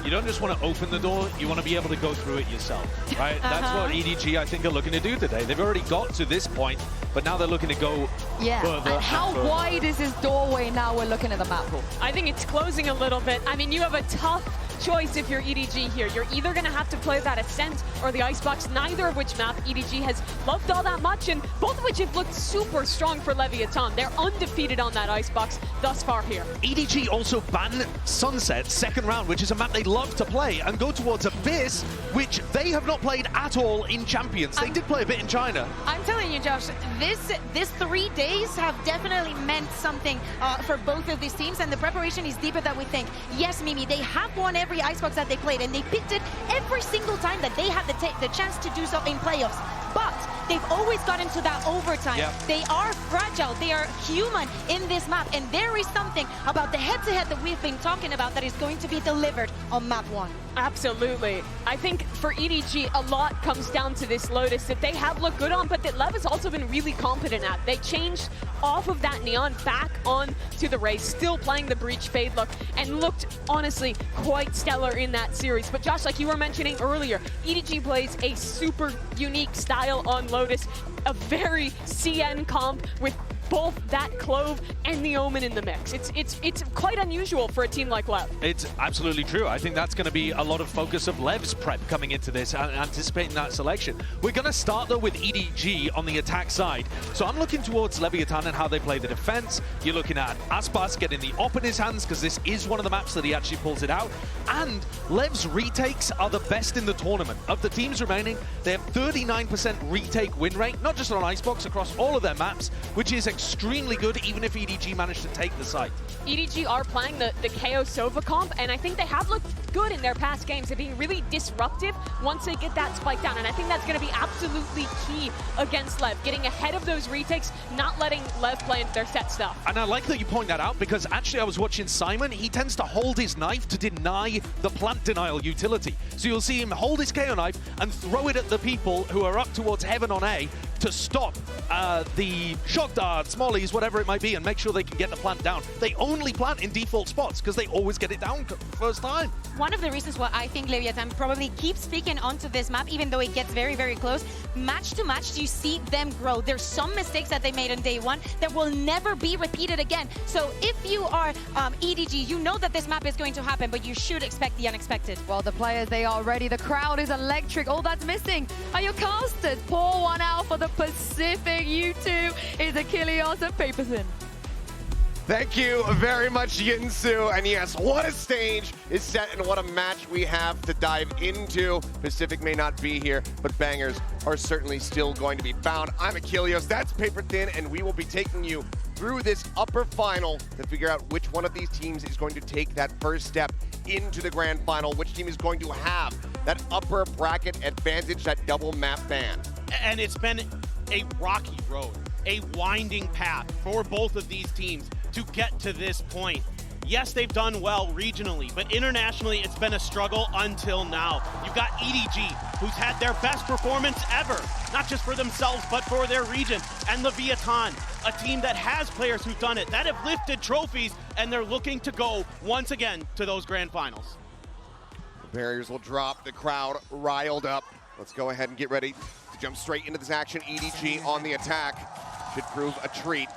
You don't just want to open the door, you want to be able to go through it yourself, right? That's what EDG, I think, are looking to do today. They've already got to this point, but now they're looking to go further. And how wide is this doorway now we're looking at the map pool? I think it's closing a little bit. I mean, you have a tough choice if you're EDG here. You're either going to have to play that Ascent or the Icebox, neither of which map EDG has loved all that much, and both of which have looked super strong for Leviathan. They're undefeated on that Icebox thus far here. EDG also banned Sunset second round, which is a map they love to play, and go towards Abyss, which they have not played at all in Champions. They did play a bit in China. I'm telling you, Josh, this 3 days have definitely meant something for both of these teams, and the preparation is deeper than we think. Yes, Mimi, they have won every Icebox that they played, and they picked it every single time that they had the chance to do so in playoffs. But they've always gotten to that overtime. Yep. They are fragile, they are human in this map, and there is something about the head-to-head that we've been talking about that is going to be delivered on map 1. Absolutely. I think for EDG, a lot comes down to this Lotus that they have looked good on, but that LEV has also been really competent at. They changed off of that Neon back on to the Race, still playing the Breach Fade look, and looked, honestly, quite stellar in that series. But Josh, like you were mentioning earlier, EDG plays a super unique style on Lotus, a very CN comp with both that Clove and the Omen in the mix. It's quite unusual for a team like LEV. It's absolutely true. I think that's going to be a lot of focus of LEV's prep coming into this, anticipating that selection. We're going to start though with EDG on the attack side. So I'm looking towards Leviathan and how they play the defense. You're looking at Aspas getting the op in his hands because this is one of the maps that he actually pulls it out. And LEV's retakes are the best in the tournament. Of the teams remaining, they have 39% retake win rate, not just on Icebox, across all of their maps, which is extremely good, even if EDG managed to take the site. EDG are playing the KO Sova comp, and I think they have looked good in their past games of being really disruptive once they get that spike down, and I think that's going to be absolutely key against LEV, getting ahead of those retakes, not letting LEV play into their set stuff. And I like that you point that out, because actually I was watching Simon. He tends to hold his knife to deny the plant denial utility. So you'll see him hold his KO knife and throw it at the people who are up towards Heaven on A to stop the shock darts, mollies, whatever it might be, and make sure they can get the plant down. They only plant in default spots because they always get it down first time. One of the reasons why I think Leviathan probably keeps speaking onto this map, even though it gets very, very close, match to match, you see them grow. There's some mistakes that they made on day one that will never be repeated again. So if you are EDG, you know that this map is going to happen, but you should expect the unexpected. Well, the players, they are ready. The crowd is electric. All that's missing are your casters. Pour one out for the Pacific. You two is Achilles and Paperson. Thank you very much, Yinsu. And yes, what a stage is set and what a match we have to dive into. Pacific may not be here, but bangers are certainly still going to be found. I'm Achilles, that's Paper Thin, and we will be taking you through this upper final to figure out which one of these teams is going to take that first step into the grand final, which team is going to have that upper bracket advantage, that double map ban. And it's been a rocky road, a winding path for both of these teams to get to this point. Yes, they've done well regionally, but internationally it's been a struggle until now. You've got EDG, who's had their best performance ever, not just for themselves, but for their region, and Leviathan, a team that has players who've done it, that have lifted trophies, and they're looking to go once again to those grand finals. The barriers will drop, the crowd riled up. Let's go ahead and get ready to jump straight into this action. EDG on the attack should prove a treat.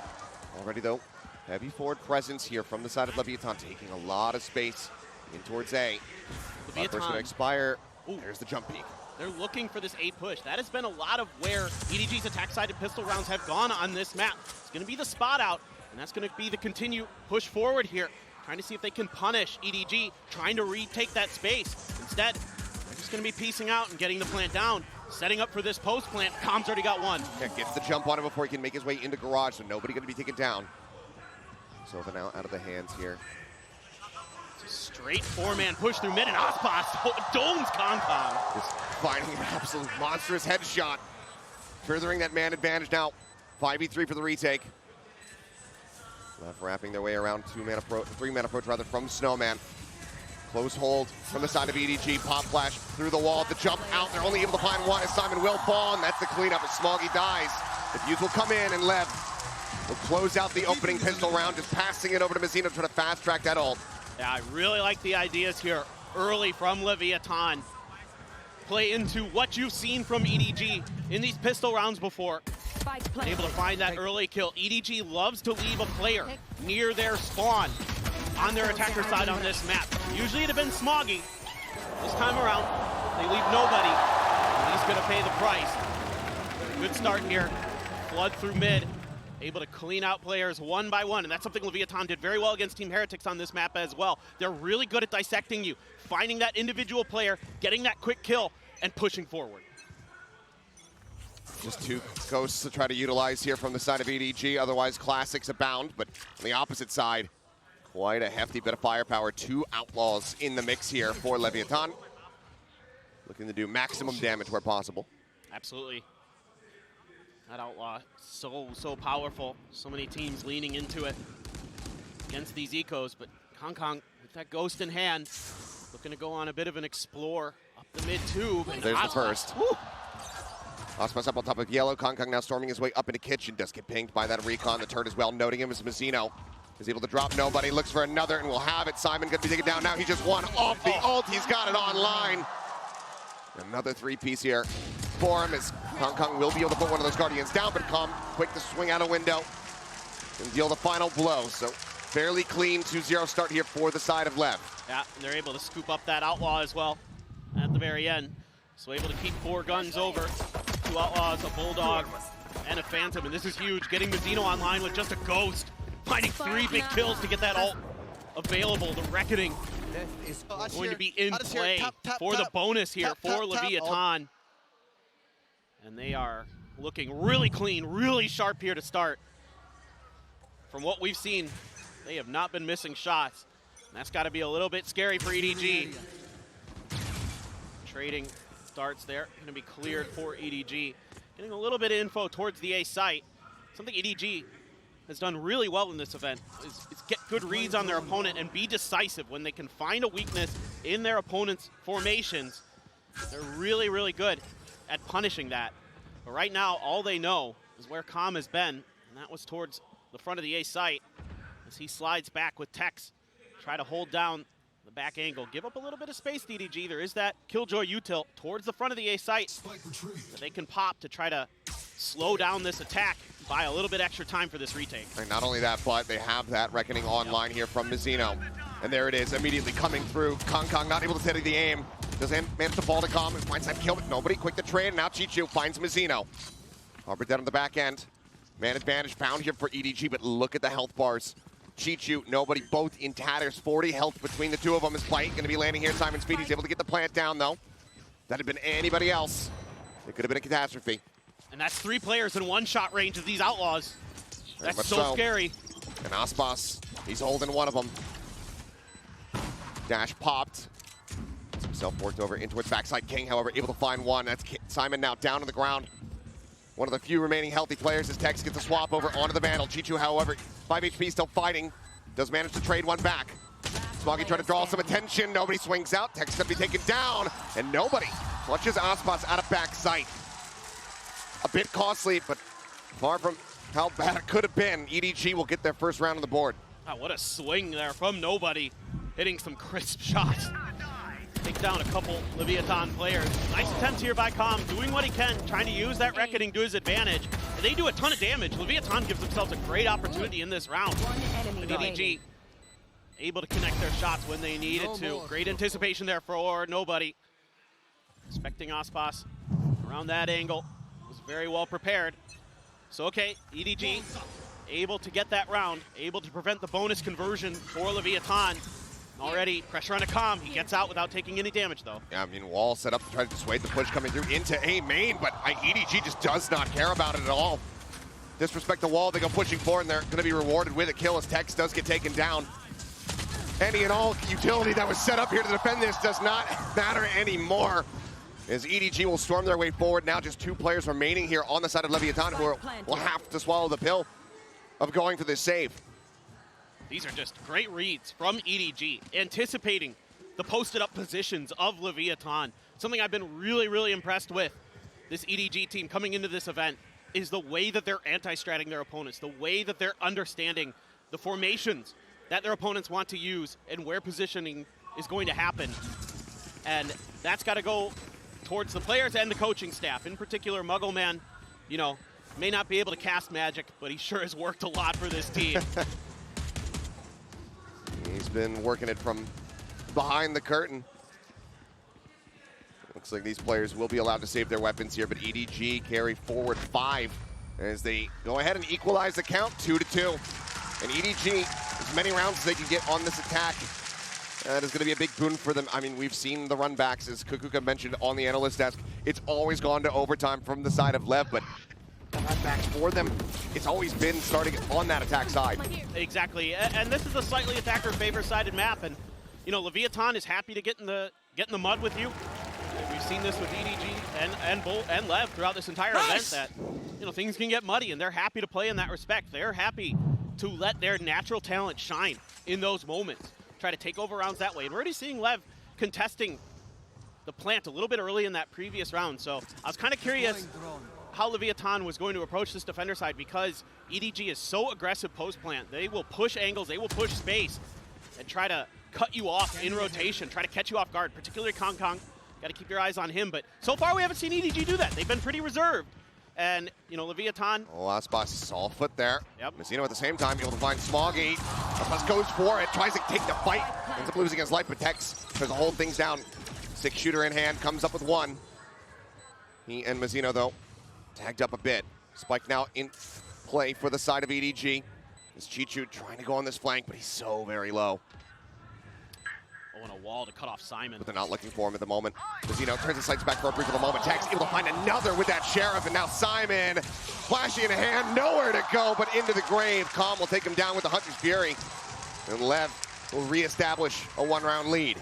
Already though, heavy forward presence here from the side of Leviathan, taking a lot of space in towards A. First going to expire. Ooh. There's the jump peak. They're looking for this A push. That has been a lot of where EDG's attack-sided pistol rounds have gone on this map. It's going to be the spot out, and that's going to be the continued push forward here, trying to see if they can punish EDG, trying to retake that space. Instead, they're just going to be piecing out and getting the plant down. Setting up for this post plant. Com's already got one. Yeah, gets the jump on him before he can make his way into garage, so nobody going to be taken down. Sova now out of the hands here. It's a straight four-man push through mid, and Aspas domes Concom. Just finding an absolute monstrous headshot. Furthering that man advantage now 5v3 for the retake. Left wrapping their way around 3 mana approach rather from Snowman. Close hold from the side of EDG. Pop flash through the wall. The jump out. They're only able to find one as Simon will fall, and that's the cleanup as Smoggy dies. The Fuse will come in, and Lev will close out the opening pistol round, just passing it over to Mazzino to try to fast track that ult. Yeah, I really like the ideas here early from Leviathan. Play into what you've seen from EDG in these pistol rounds before. Able to find that early kill. EDG loves to leave a player near their spawn on their attacker side on this map. Usually it had been Smoggy. This time around, they leave nobody. And he's gonna pay the price. Good start here. Flood through mid. Able to clean out players one by one, and that's something Leviathan did very well against Team Heretics on this map as well. They're really good at dissecting you, finding that individual player, getting that quick kill, and pushing forward. Just 2 ghosts to try to utilize here from the side of EDG, otherwise Classics abound, but on the opposite side, quite a hefty bit of firepower. 2 outlaws in the mix here for Leviathan. Looking to do maximum damage where possible. Absolutely. That outlaw, so powerful. So many teams leaning into it against these ecos, but Kong with that ghost in hand, looking to go on a bit of an explore up the mid tube. There's the first. Aspas up on top of yellow. Kong now storming his way up into kitchen. Does get pinged by that recon. The turret as well, noting him as Mazzino is able to drop nobody. Looks for another and will have it. Simon gonna be taken down now. He just won off the ult. He's got it online. Another 3-piece here for him as Kong will be able to put one of those Guardians down, but quick to swing out a window and deal the final blow. So fairly clean 2-0 start here for the side of Lev. Yeah, and they're able to scoop up that outlaw as well at the very end. So able to keep 4 guns over. 2 outlaws, a bulldog, and a phantom, and this is huge. Getting Mazzino online with just a ghost, finding 3 big kills to get that ult available. The Reckoning is going to be in play for the bonus here for Leviathan. And they are looking really clean, really sharp here to start. From what we've seen, they have not been missing shots. And that's got to be a little bit scary for EDG. Trading starts there, going to be cleared for EDG. Getting a little bit of info towards the A site. Something EDG has done really well in this event is get good reads on their opponent and be decisive when they can find a weakness in their opponent's formations. They're really, really good at punishing that. But right now, all they know is where Com has been, and that was towards the front of the A site as he slides back with Tex. Try to hold down the back angle. Give up a little bit of space to EDG. There is that Killjoy util towards the front of the A site that they can pop to try to slow down this attack, buy a little bit extra time for this retake. And not only that, but they have that Reckoning online here from Mazzino. And there it is, immediately coming through. Kong not able to steady the aim. Does manage to fall to Com and finds that kill, but nobody. Quick to trade, now Chichu finds Mazzino. Harbor dead on the back end. Man advantage found here for EDG, but look at the health bars. Chichu, nobody, both in tatters. 40 health between the two of them. Is Plate going to be landing here? Simon Speedy's able to get the plant down, though. That had been anybody else, it could have been a catastrophe. And that's 3 players in one-shot range of these outlaws. That's so scary. And Aspas, he's holding one of them. Dash popped. Gets himself worked over in towards backside. King, however, able to find one. That's Simon now down on the ground. One of the few remaining healthy players as Tex gets a swap over onto the Vandal. Chichu, however, 5 HP still fighting. Does manage to trade one back. Smoggy trying to draw some attention. Nobody swings out. Tex going to be taken down. And nobody clutches Aspas out of backside. A bit costly, but far from how bad it could have been. EDG will get their first round on the board. Oh, what a swing there from nobody. Hitting some crisp shots. Take down a couple Leviathan players. Nice attempt here by Com, doing what he can, trying to use that Reckoning to his advantage. And they do a ton of damage. Leviathan gives themselves a great opportunity in this round. But EDG able to connect their shots when they needed to. Great anticipation there for nobody. Expecting Aspas around that angle. Was very well prepared. So okay, EDG able to get that round, able to prevent the bonus conversion for Leviathan. Already pressure on a Com. He gets out without taking any damage, though. Yeah, I mean, wall set up to try to dissuade the push coming through into A main, but EDG just does not care about it at all. Disrespect the wall, they go pushing forward, and they're going to be rewarded with a kill as Tex does get taken down. Any and all utility that was set up here to defend this does not matter anymore. As EDG will storm their way forward. Now just 2 players remaining here on the side of Leviathan who will have to swallow the pill of going for this save. These are just great reads from EDG, anticipating the posted up positions of Leviathan. Something I've been really, really impressed with this EDG team coming into this event is the way that they're anti-stratting their opponents, the way that they're understanding the formations that their opponents want to use and where positioning is going to happen. And that's got to go towards the players and the coaching staff. In particular, Muggleman, you know, may not be able to cast magic, but he sure has worked a lot for this team. He's been working it from behind the curtain. Looks like these players will be allowed to save their weapons here, but EDG carry forward 5 as they go ahead and equalize the count 2-2. And EDG, as many rounds as they can get on this attack, that is going to be a big boon for them. I mean, we've seen the run backs, as Kukuka mentioned on the analyst desk. It's always gone to overtime from the side of LEV, but the run backs for them, it's always been starting on that attack side. Exactly, and this is a slightly attacker favor-sided map, and you know, Leviathan is happy to get in the mud with you. We've seen this with EDG and LEV throughout this entire event, that you know, things can get muddy, and they're happy to play in that respect. They're happy to let their natural talent shine in those moments, try to take over rounds that way. And we're already seeing LEV contesting the plant a little bit early in that previous round, so I was kind of curious how Leviathan was going to approach this defender side, because EDG is so aggressive post-plant. They will push angles, they will push space, and try to cut you off in rotation, try to catch you off guard, particularly Kong Kong. Got to keep your eyes on him, but so far we haven't seen EDG do that. They've been pretty reserved. And, you know, Leviathan. Oh, last boss saw foot there. Yep. Messino at the same time able to find Smoggy. Aspas goes for it, tries to take the fight. Ends up losing his life, but Tex tries to hold things down. 6 shooter in hand, comes up with 1. He and Messino, though, tagged up a bit. Spike now in play for the side of EDG. Is Chichu trying to go on this flank, but he's so very low. Oh, and a wall to cut off Simon. But they're not looking for him at the moment. Messino turns his sights back for a brief of a moment. Tex able to find another with that Sheriff, and now Simon flashing in a hand, nowhere to go, but into the grave. Calm will take him down with the Hunter's Fury. And LEV will reestablish a 1-round lead.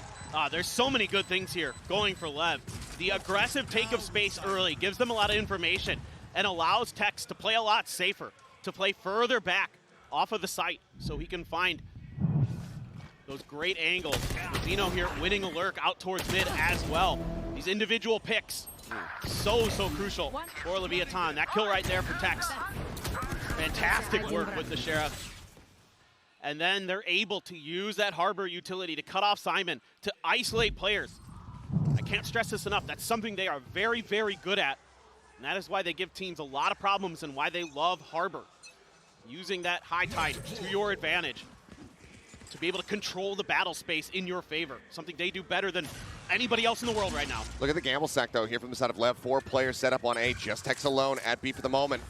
There's so many good things here going for LEV. The aggressive take of space early gives them a lot of information and allows Tex to play a lot safer, to play further back off of the site so he can find those great angles. Zeno here winning a lurk out towards mid as well. These individual picks, so crucial for Leviathan. That kill right there for Tex. Fantastic work with the Sheriff. And then they're able to use that Harbor utility to cut off Simon, to isolate players. I can't stress this enough. That's something they are very, very good at. And that is why they give teams a lot of problems and why they love Harbor. Using that high tide to your advantage, to be able to control the battle space in your favor. Something they do better than anybody else in the world right now. Look at the gamble stack, though, here from the side of LEV. 4 players set up on A, just Tex alone at B for the moment.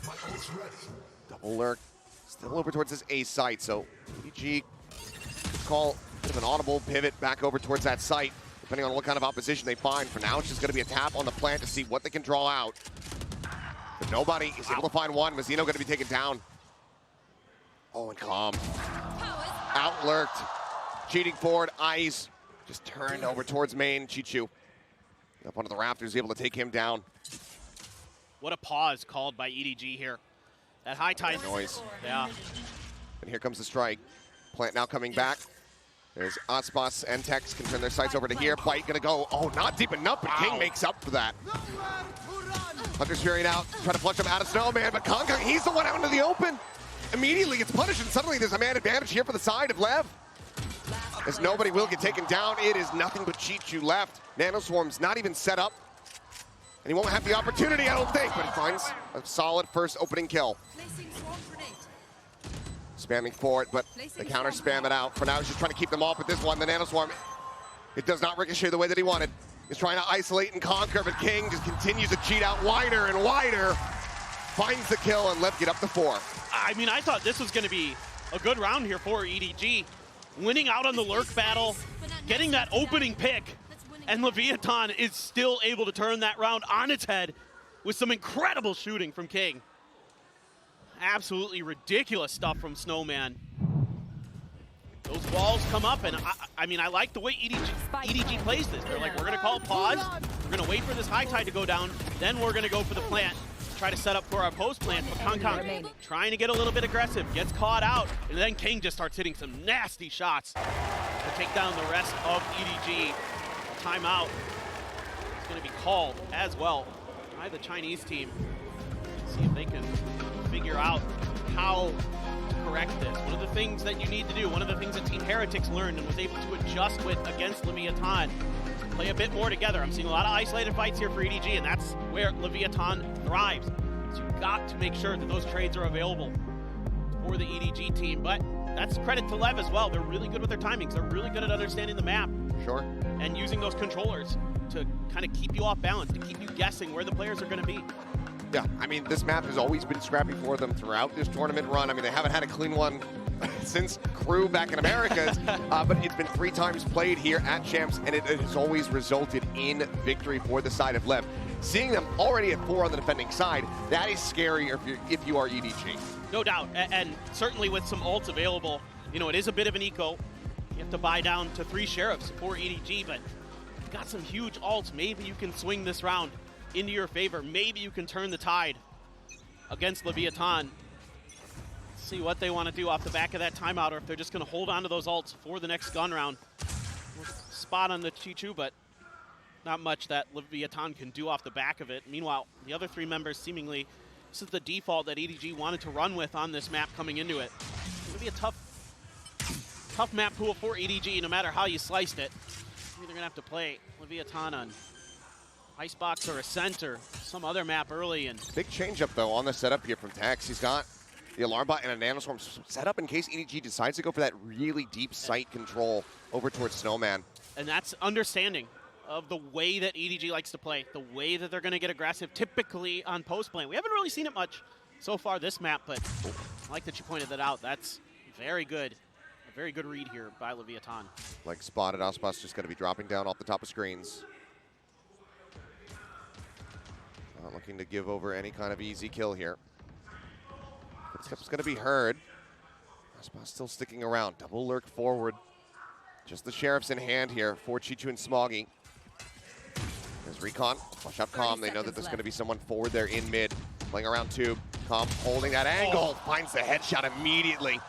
Double lurk, still over towards this A site, so EDG could call a bit of an audible pivot back over towards that site, depending on what kind of opposition they find. For now, it's just going to be a tap on the plant to see what they can draw out. But nobody is able to find one. Messino going to be taken down. Oh, and Calm. Outlurked, cheating forward, eyes just turned over towards main. Chichu up onto the rafters, able to take him down. What a pause called by EDG here. That high tide noise. Yeah. And here comes the strike. Plant now coming back. There's Aspas and Tex can turn their sights over to here. Bite gonna go, oh, not deep enough, but King makes up for that. Hunter's Fury out, trying to flush him out of Snowman, but Kong Kong, he's the one out into the open. Immediately gets punished, and suddenly there's a man advantage here for the side of LEV. As nobody will get taken down, it is nothing but Chichu left. Nanoswarm's not even set up. And he won't have the opportunity, I don't think, but he finds a solid first opening kill. Spamming for it, but the counter spam it out. For now, he's just trying to keep them off with this one. The Nanoswarm, it does not ricochet the way that he wanted. He's trying to isolate and conquer, but King just continues to cheat out wider and wider. Finds the kill and LEV get up to 4. I mean, I thought this was going to be a good round here for EDG. Winning out on the lurk battle, getting that opening pick, and Leviathan is still able to turn that round on its head with some incredible shooting from King. Absolutely ridiculous stuff from Snowman. Those walls come up, and I mean, I like the way EDG plays this. They're like, we're going to call pause, We're going to wait for this high tide to go down, then we're going to go for the plant. Try to set up for our post plant, but Kong trying to get a little bit aggressive, gets caught out, and then King just starts hitting some nasty shots to take down the rest of EDG. Timeout is going to be called as well by the Chinese team. See if they can figure out how to correct this. One of the things that you need to do, one of the things that Team Heretics learned and was able to adjust with against Leviathan, play a bit more together. I'm seeing a lot of isolated fights here for EDG, and that's where Leviathan thrives. So you've got to make sure that those trades are available for the EDG team. But that's credit to LEV as well. They're really good with their timings. They're really good at understanding the map. Sure. And using those controllers to kind of keep you off balance, to keep you guessing where the players are going to be. Yeah, I mean, this map has always been scrappy for them throughout this tournament run. I mean, they haven't had a clean one since Crew back in Americas, but it's been 3 times played here at Champs, and it has always resulted in victory for the side of LEV. Seeing them already at 4 on the defending side, that is scary if you are EDG. No doubt, and certainly with some ults available, you know, it is a bit of an eco. You have to buy down to 3 Sheriffs for EDG, but you've got some huge ults. Maybe you can swing this round into your favor. Maybe you can turn the tide against Leviathan. See what they want to do off the back of that timeout, or if they're just going to hold on to those ults for the next gun round. Spot on the Chichu, but not much that Leviathan can do off the back of it. Meanwhile, the other 3 members seemingly, this is the default that EDG wanted to run with on this map coming into it. It's going to be a tough map pool for EDG, no matter how you sliced it. They're going to have to play Leviathan on Icebox or Ascent or some other map early. And big change up though on the setup here from Tax. He's got the Alarm Bot and a Nanoswarm set up in case EDG decides to go for that really deep sight control over towards Snowman. And that's understanding of the way that EDG likes to play, the way that they're going to get aggressive typically on post play. We haven't really seen it much so far this map, but I like that you pointed that out. That's very good. A very good read here by Leviathan. Like spotted, Aspas just going to be dropping down off the top of screens. Not looking to give over any kind of easy kill here. Footsteps going to be heard. Aspas still sticking around. Double lurk forward. Just the Sheriffs in hand here for Chichu and Smoggy. There's Recon. Flush out Calm. They know that there's going to be someone forward there in mid. Playing around tube. Calm holding that angle. Finds the headshot immediately.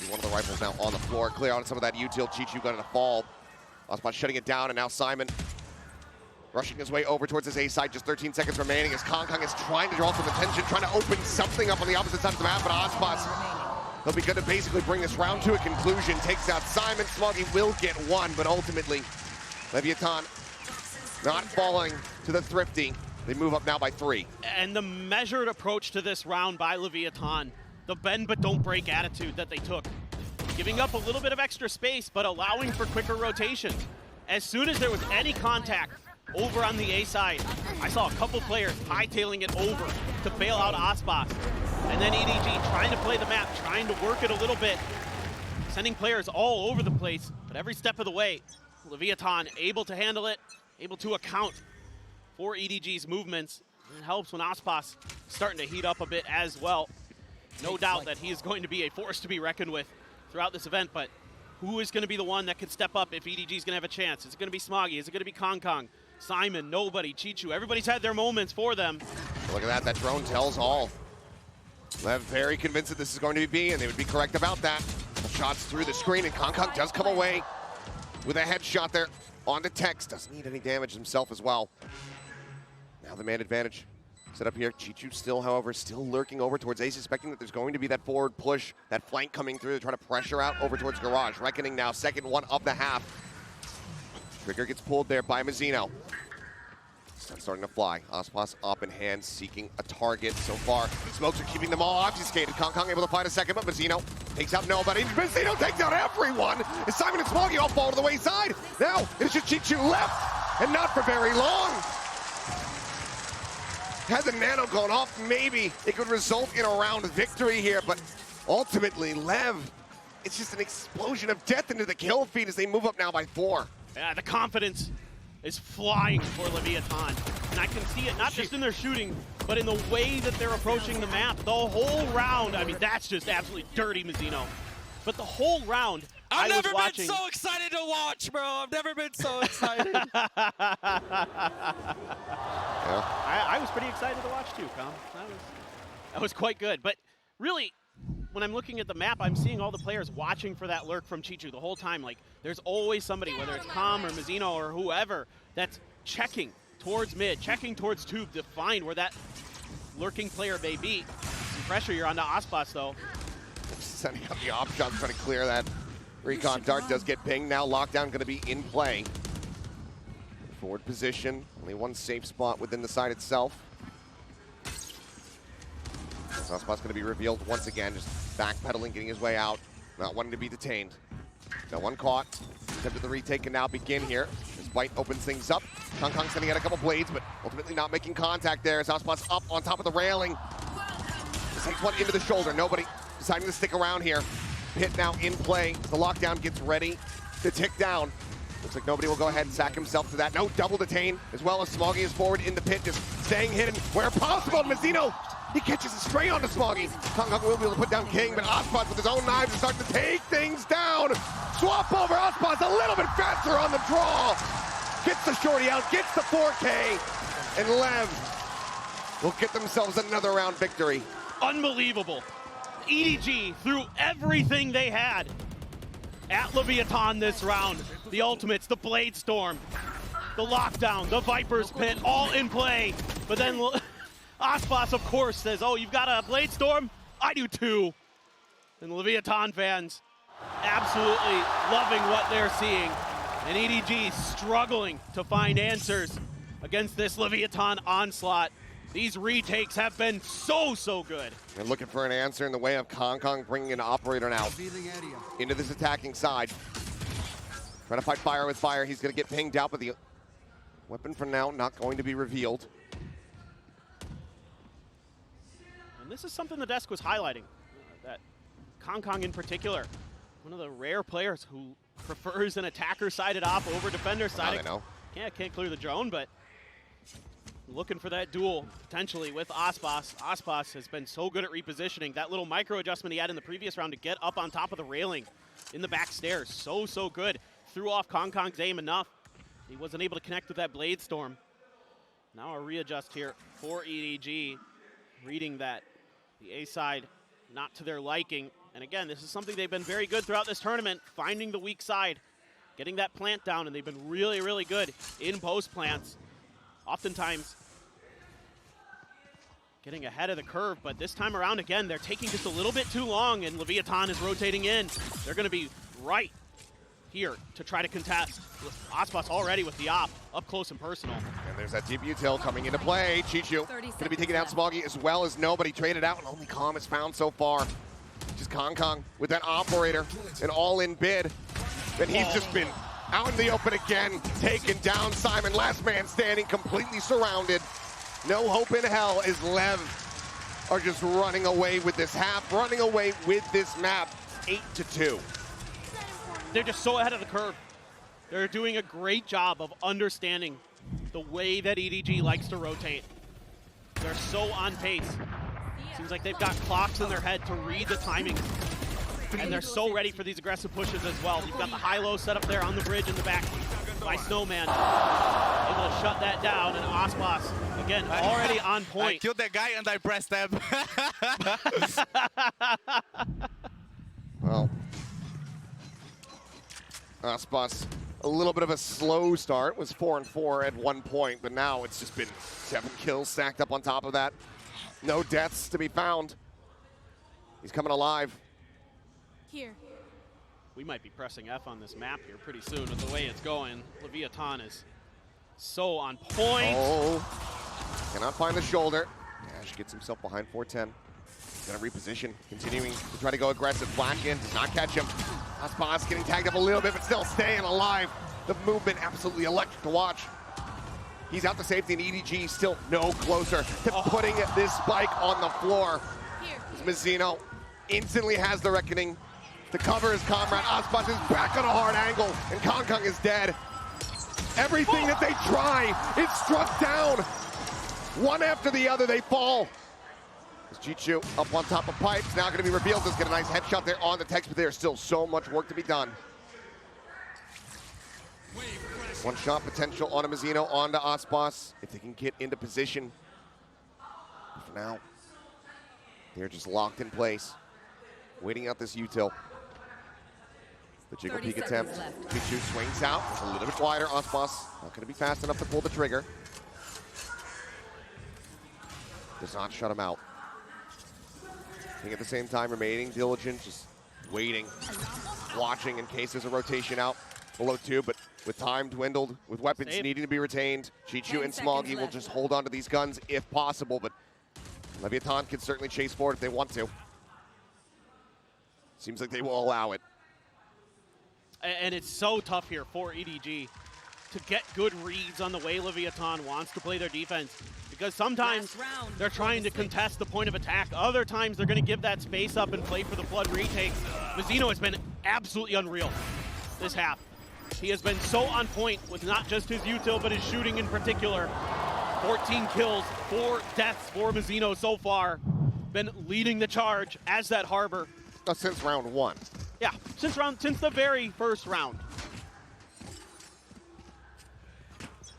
One of the rifles now on the floor. Clear out some of that util. Chichu got in a fall. Aspas shutting it down, and now Simon rushing his way over towards his A side. Just 13 seconds remaining as Kong is trying to draw some attention, trying to open something up on the opposite side of the map, but Aspas, he'll be good to basically bring this round to a conclusion. Takes out Simon. Smoggy will get one, but ultimately, Leviathan not falling to the Thrifty. They move up now by 3. And the measured approach to this round by Leviathan, the bend but don't break attitude that they took. Giving up a little bit of extra space, but allowing for quicker rotations. As soon as there was any contact over on the A side, I saw a couple players hightailing it over to bail out Aspas. And then EDG trying to play the map, trying to work it a little bit, sending players all over the place, but every step of the way, Leviathan able to handle it, able to account for EDG's movements. It helps when Aspas starting to heat up a bit as well. No doubt that he is going to be a force to be reckoned with throughout this event, but who is going to be the one that can step up if EDG is going to have a chance? Is it going to be Smoggy? Is it going to be Kong? Simon, nobody, Chichu, everybody's had their moments for them. Look at that drone tells all. LEV very convinced that this is going to be B, and they would be correct about that. The shots through the screen, and Kong does come away with a headshot there onto Tex. Doesn't need any damage himself as well. Now the man advantage set up here. Chichu still, however, still lurking over towards A, suspecting that there's going to be that forward push, that flank coming through. They're trying to pressure out over towards Garage. Reckoning now, second one of the half. Trigger gets pulled there by Mazzino. Sun's starting to fly. Aspas up in hand, seeking a target so far. Smokes are keeping them all obfuscated. Kong able to find a second, but Mazzino takes out nobody. Mazzino takes out everyone. As Simon and Smoggy all fall to the wayside. Now it's just Chichu left, and not for very long. Had the nano gone off, maybe it could result in a round victory here, but ultimately, LEV, it's just an explosion of death into the kill feed as they move up now by 4. Yeah, the confidence is flying for Leviathan. And I can see it not just in their shooting, but in the way that they're approaching the map. The whole round, I mean, that's just absolutely dirty, Mazzino. But the whole round, I was watching. I've never been so excited to watch, bro. I've never been so excited. I was pretty excited to watch too, Com. That was quite good. But really, when I'm looking at the map, I'm seeing all the players watching for that lurk from Chichu the whole time. Like, there's always somebody, whether it's Com or Mazzino or whoever, that's checking towards mid, checking towards tube to find where that lurking player may be. Some pressure, you're onto Aspas though. Sending out the op shot, trying to clear that. Recon dart does get pinged. Now lockdown going to be in play. Forward position, only one safe spot within the site itself. Aspas going to be revealed once again, just backpedaling, getting his way out, not wanting to be detained. No one caught. Attempted the retake can now begin here. This bite opens things up. Kong sending out a couple blades, but ultimately not making contact there. As Aspas up on top of the railing. Takes one into the shoulder. Nobody deciding to stick around here. Pit now in play. The lockdown gets ready to tick down. Looks like nobody will go ahead and sack himself to that. No double detain, as well as Smoggy is forward in the pit, just staying hidden where possible. Mazzino, he catches a stray onto Smoggy. Kong will be able to put down King, but Aspas with his own knives is starting to take things down. Swap over Aspas a little bit faster on the draw. Gets the shorty out, gets the 4K, and Lev will get themselves another round victory. Unbelievable. EDG threw everything they had at Leviathan this round. The ultimates, the Blade Storm, the lockdown, the Viper's Pit, all in play. But then Aspas, of course, says, oh, you've got a Blade Storm? I do too. And the Leviathan fans absolutely loving what they're seeing. And EDG struggling to find answers against this Leviathan onslaught. These retakes have been so good. And looking for an answer in the way of Kong bringing an operator now into this attacking side. Trying to fight fire with fire. He's going to get pinged out, but the weapon for now not going to be revealed. And this is something the desk was highlighting, that Kong in particular, one of the rare players who prefers an attacker-sided op over defender-sided. I know. Yeah, can't clear the drone, but looking for that duel, potentially, with Aspas. Aspas has been so good at repositioning. That little micro adjustment he had in the previous round to get up on top of the railing in the back stairs. So good. Threw off Kong's aim enough. He wasn't able to connect with that Blade Storm. Now a readjust here for EDG. Reading that the A side not to their liking. And again, this is something they've been very good throughout this tournament, finding the weak side, getting that plant down, and they've been really good in post plants. Oftentimes getting ahead of the curve, but this time around, again, they're taking just a little bit too long, and Leviathan is rotating in. They're going to be right here to try to contest. Aspas already with the op, up close and personal. And there's that deep util coming into play. Chichu going to be taking out Smoggy as well as nobody. Traded out, and only Calm is found so far. Just Kong with that operator, an all-in bid. And he's just been out in the open again, taken down Simon. Last man standing, completely surrounded. No hope in hell as Lev are just running away with this half, running away with this map, 8-2. They're just so ahead of the curve. They're doing a great job of understanding the way that EDG likes to rotate. They're so on pace. Seems like they've got clocks in their head to read the timing. And they're so ready for these aggressive pushes as well. You've got the high-low set up there on the bridge in the back by Snowman. Able to shut that down, and Aspas, again, already on point. I killed that guy and I pressed tab. Well, Aspas, a little bit of a slow start, was 4-4 at one point, but now it's just been 7 kills stacked up on top of that. No deaths to be found. He's coming alive. Here. We might be pressing F on this map here pretty soon with the way it's going. Leviathan is so on point. Oh, cannot find the shoulder. Ash gets himself behind 410. Gonna reposition, continuing to try to go aggressive. Black in, does not catch him. Aspas getting tagged up a little bit, but still staying alive. The movement absolutely electric to watch. He's out to safety, and EDG still no closer to putting this spike on the floor. Mazzino instantly has the reckoning to cover his comrade. Aspas is back on a hard angle, and Kong is dead. Everything that they try is struck down. One after the other, they fall. Jichu up on top of pipes, now going to be revealed. Does get a nice headshot there on the text, but there's still so much work to be done. One shot potential on a Mazzino, onto Aspas, if they can get into position. But for now, they're just locked in place, waiting out this util. The jiggle peek attempt. Jichu swings out, it's a little bit wider. Aspas not going to be fast enough to pull the trigger. Does not shut him out. At the same time, remaining diligent, just waiting, watching in case there's a rotation out below 2, but with time dwindled, with weapons needing to be retained, Jichu and Smoggy will just hold on to these guns if possible, but Leviathan can certainly chase forward if they want to. Seems like they will allow it. And it's so tough here for EDG to get good reads on the way Leviathan wants to play their defense. Because sometimes they're trying to contest the point of attack. Other times they're going to give that space up and play for the flood retakes. Mazzino has been absolutely unreal this half. He has been so on point with not just his util, but his shooting in particular. 14 kills, 4 deaths for Mazzino so far. Been leading the charge as that Harbor. Since round 1. Yeah, since the very first round.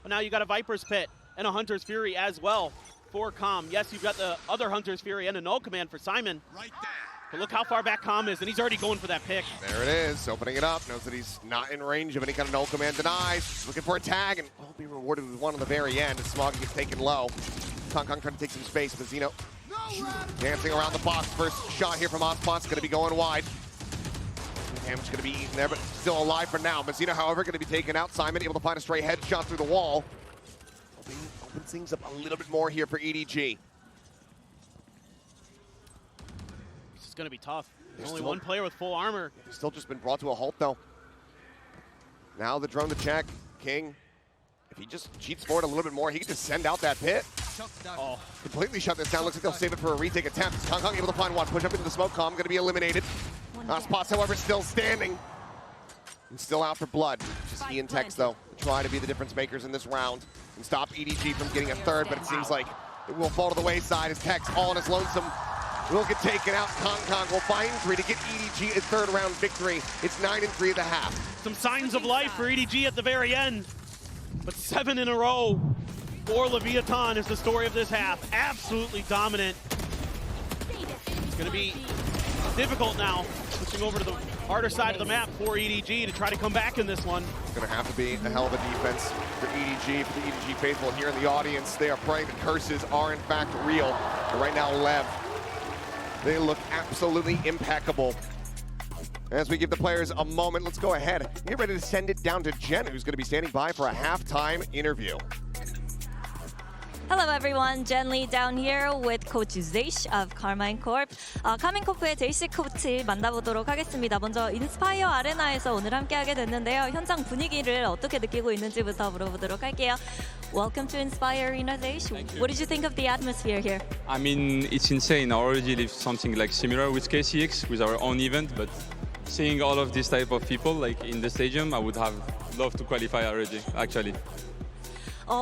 But now you got a Viper's Pit and a Hunter's Fury as well for Calm. Yes, you've got the other Hunter's Fury and a null command for Simon. Right there. But look how far back Calm is, and he's already going for that pick. There it is, opening it up. Knows that he's not in range of any kind of null command denies. He's looking for a tag, and will be rewarded with one on the very end as Smoggy gets taken low. Kong trying to take some space. Mazzino dancing around the box. First shot here from Aspas, going to be going wide. Damage going to be eaten there, but still alive for now. Mazzino, however, going to be taken out. Simon able to find a stray headshot through the wall. Opens things up a little bit more here for EDG. This is going to be tough. There's only one player with full armor. He's still just been brought to a halt, though. Now the drone to check. King, if he just cheats forward a little bit more, he can just send out that pit. Oh, completely shut this down. Looks like they'll save it for a retake attempt. Kong able to find one. Push up into the smoke. Calm going to be eliminated. Aspas, however, still standing. And still out for blood. Just he and Tex, though, try to be the difference makers in this round and stop EDG from getting a third, but it seems like it will fall to the wayside as Tex, all on his lonesome, will get taken out. Kong will find 3 to get EDG a third round victory. It's 9-3 at the half. Some signs of life for EDG at the very end, but 7 in a row for Leviathan is the story of this half. Absolutely dominant. It's going to be difficult now, switching over to the harder side of the map for EDG to try to come back in this one. It's going to have to be a hell of a defense for EDG, for the EDG faithful here in the audience. They are praying the curses are in fact real. And right now, LEV, they look absolutely impeccable. As we give the players a moment, let's go ahead and get ready to send it down to Jen, who's going to be standing by for a halftime interview. Hello everyone, Jen Lee down here with Coach Zeish of Carmine Corp. 카민 코프의 제이시 코치 만나보도록 하겠습니다. 먼저 인스파이어 아레나에서 오늘 함께하게 됐는데요. 현장 분위기를 어떻게 느끼고 있는지부터 물어보도록 할게요. Welcome to Inspire Arena, Zeish. What did you think of the atmosphere here? I mean, it's insane. I already lived something like similar with KCX, with our own event, but seeing all of this type of people like in the stadium, I would have loved to qualify already, actually.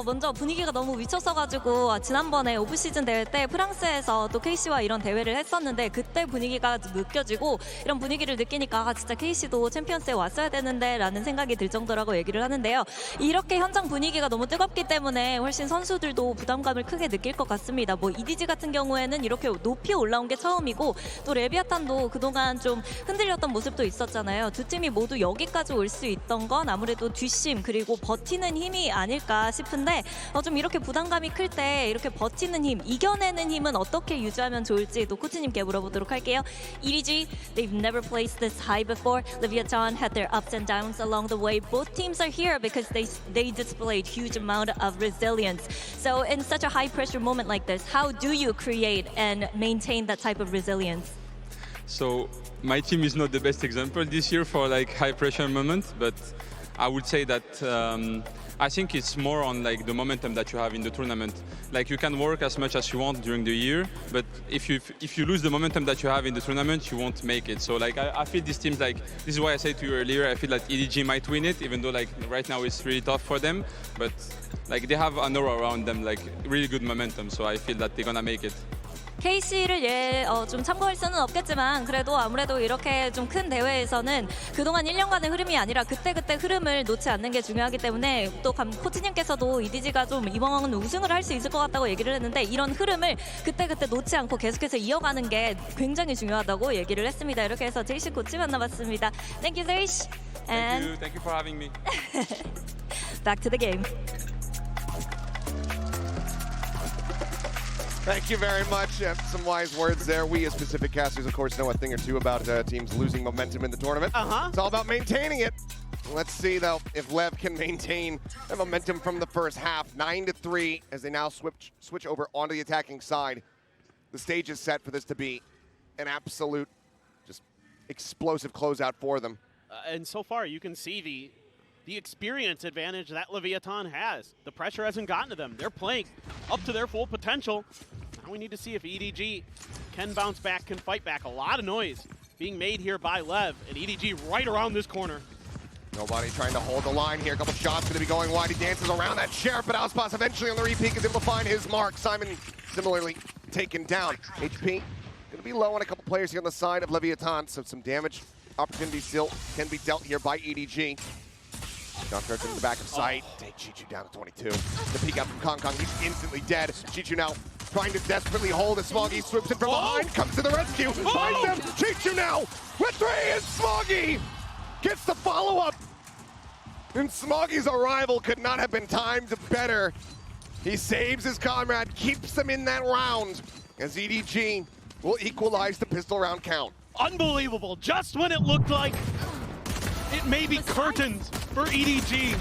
먼저 분위기가 너무 미쳤어가지고 지난번에 오프시즌 대회 때 프랑스에서 또 KC와 이런 대회를 했었는데 그때 분위기가 느껴지고 이런 분위기를 느끼니까 진짜 KC도 챔피언스에 왔어야 되는데 라는 생각이 들 정도라고 얘기를 하는데요. 이렇게 현장 분위기가 너무 뜨겁기 때문에 훨씬 선수들도 부담감을 크게 느낄 것 같습니다. 뭐 EDG 같은 경우에는 이렇게 높이 올라온 게 처음이고 또 레비아탄도 그동안 좀 흔들렸던 모습도 있었잖아요. 두 팀이 모두 여기까지 올 수 있던 건 아무래도 뒷심 그리고 버티는 힘이 아닐까 싶은데 좀 이렇게 부담감이 클 때 이렇게 버티는 힘, 이겨내는 힘은 어떻게 유지하면 좋을지 또 코치님께 물어보도록 할게요. EDG, they've never placed this high before. Leviathan had their ups and downs along the way. Both teams are here because they displayed huge amount of resilience. So in such a high pressure moment like this, how do you create and maintain that type of resilience? So my team is not the best example this year for like high pressure moment, but I would say that I think it's more on like the momentum that you have in the tournament. Like you can work as much as you want during the year, but if you lose the momentum that you have in the tournament, you won't make it. So like I feel this team's like, this is why I said to you earlier, I feel like EDG might win it, even though like right now it's really tough for them, but like they have an aura around them, like really good momentum. So I feel that they're gonna make it. KC를 좀 참고할 수는 없겠지만 그래도 아무래도 이렇게 좀 큰 대회에서는 그동안 1년간의 흐름이 아니라 그때그때 흐름을 놓지 않는 게 중요하기 때문에 또 코치님께서도 EDG가 좀 이번 우승을 할 수 있을 것 같다고 얘기를 했는데 이런 흐름을 그때그때 놓지 않고 계속해서 이어가는 게 굉장히 중요하다고 얘기를 했습니다. 이렇게 해서 제이시 코치 만나봤습니다. Thank you, Zeish. And Thank you for having me. back to the game. Thank you very much. Some wise words there. We as Pacific casters, of course, know a thing or two about teams losing momentum in the tournament. It's all about maintaining it. Let's see, though, if LEV can maintain the momentum from the first half. 9-3 as they now switch over onto the attacking side. The stage is set for this to be an absolute, just explosive closeout for them. And so far, you can see the experience advantage that Leviathan has. The pressure hasn't gotten to them. They're playing up to their full potential. Now we need to see if EDG can bounce back, can fight back. A lot of noise being made here by LEV, and EDG right around this corner. Nobody trying to hold the line here. A couple shots going to be going wide. He dances around that Sheriff, but Auspas eventually on the repeat is able to find his mark. Simon similarly taken down. HP going to be low on a couple players here on the side of Leviathan, so some damage opportunity still can be dealt here by EDG. Jump starts into the back of sight. Take Chichu down to 22. The peek out from Kong Kong. He's instantly dead. Chichu now trying to desperately hold as Smoggy swoops in from behind. Comes to the rescue. Finds him. Chichu now with 3 and Smoggy gets the follow-up. And Smoggy's arrival could not have been timed better. He saves his comrade, keeps them in that round as EDG will equalize the pistol round count. Unbelievable. Just when it looked like it may be curtains for EDG.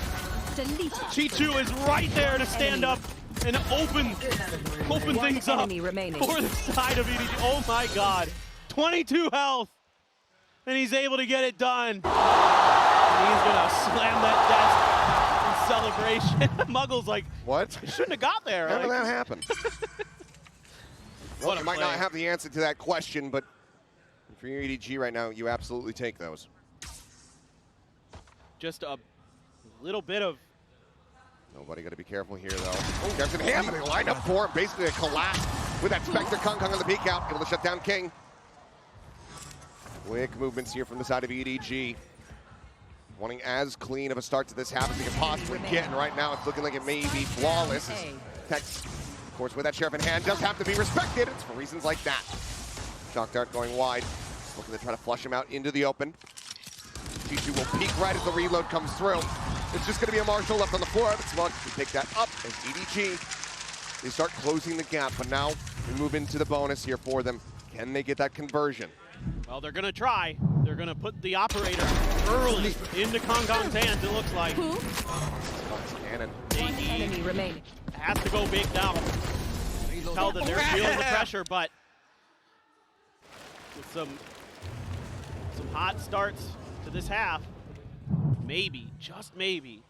Chichu is right there to stand up and open things up for the side of EDG. Oh my God. 22 health. And he's able to get it done. And he's gonna slam that desk in celebration. Muggle's like, what? He shouldn't have got there. How did like, that happen? Well, you might not have the answer to that question, but for your EDG right now, you absolutely take those. Just a little bit of... Nobody got to be careful here, though. Oh, there's an hand, and they lined up for him. Basically a collapse with that Spectre Kong Kong on the peek out. Able to shut down King. Quick movements here from the side of EDG. Wanting as clean of a start to this half as they can possibly get, and right now it's looking like it may be flawless. Tex, of course, with that Sheriff in hand, does have to be respected. It's for reasons like that. Shock Dart going wide. Looking to try to flush him out into the open. Chichu will peek right as the reload comes through. It's just going to be a Marshall left on the floor, but Smug can take that up as EDG, they start closing the gap, but now we move into the bonus here for them. Can they get that conversion? Well, they're going to try. They're going to put the operator early into Kong Kong's hands, it looks like. Cannon. AD remaining. Has to go big now. You can tell that they're feeling the pressure, but with some hot starts to this half, maybe, just maybe,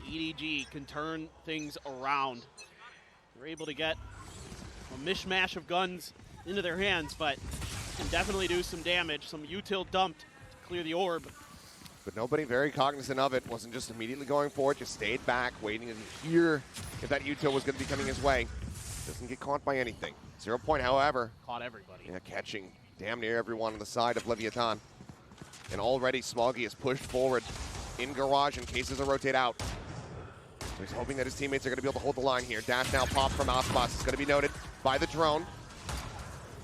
EDG can turn things around. They're able to get a mishmash of guns into their hands, but can definitely do some damage. Some util dumped to clear the orb. But nobody very cognizant of it. Wasn't just immediately going for it, just stayed back, waiting to hear if that util was going to be coming his way. Doesn't get caught by anything. 0 point, however. Caught everybody. Yeah, catching damn near everyone on the side of Leviathan. And already Smoggy is pushed forward in garage in case there's a rotate out. So he's hoping that his teammates are going to be able to hold the line here. Dash now pop from Auspas. It's going to be noted by the drone.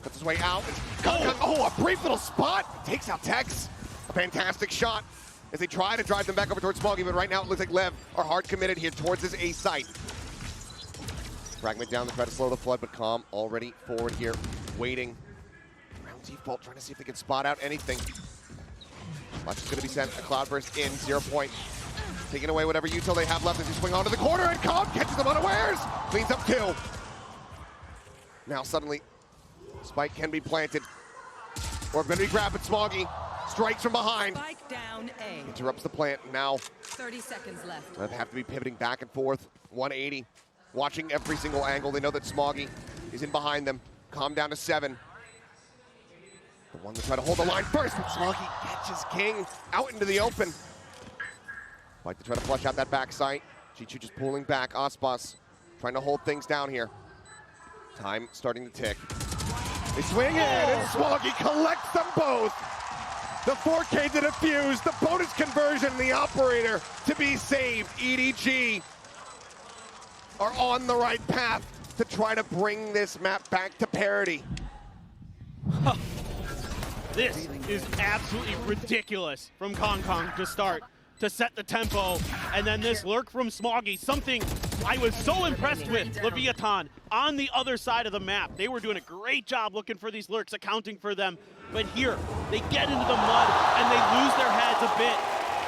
Cuts his way out. Oh, a brief little spot. Takes out Tex. A fantastic shot as they try to drive them back over towards Smoggy, but right now it looks like LEV are hard committed here towards his A site. Fragment down to try to slow the flood, but Calm already forward here, waiting. Round default, trying to see if they can spot out anything. Much is going to be sent. A Cloudburst in, 0 point. Taking away whatever util they have left as they swing onto the corner, and Calm catches them unawares. Cleans up 2. Now suddenly, Spike can be planted. Or going to be grabbed, but Smoggy strikes from behind. Spike down A. Interrupts the plant. Now 30 seconds left. they have to be pivoting back and forth. 180. Watching every single angle. They know that Smoggy is in behind them. Calm down to 7. The one to try to hold the line first, but Smoggy catches King out into the open. Like to try to flush out that back sight. Chichu just pulling back. Auspas trying to hold things down here. Time starting to tick. They swing in, and Smoggy collects them both. The 4K to defuse, the bonus conversion, the operator to be saved. EDG are on the right path to try to bring this map back to parity. This is absolutely ridiculous from Kong to start, to set the tempo, and then this lurk from Smoggy, something I was so impressed with Leviathan on the other side of the map. They were doing a great job looking for these lurks, accounting for them, but here, they get into the mud and they lose their heads a bit,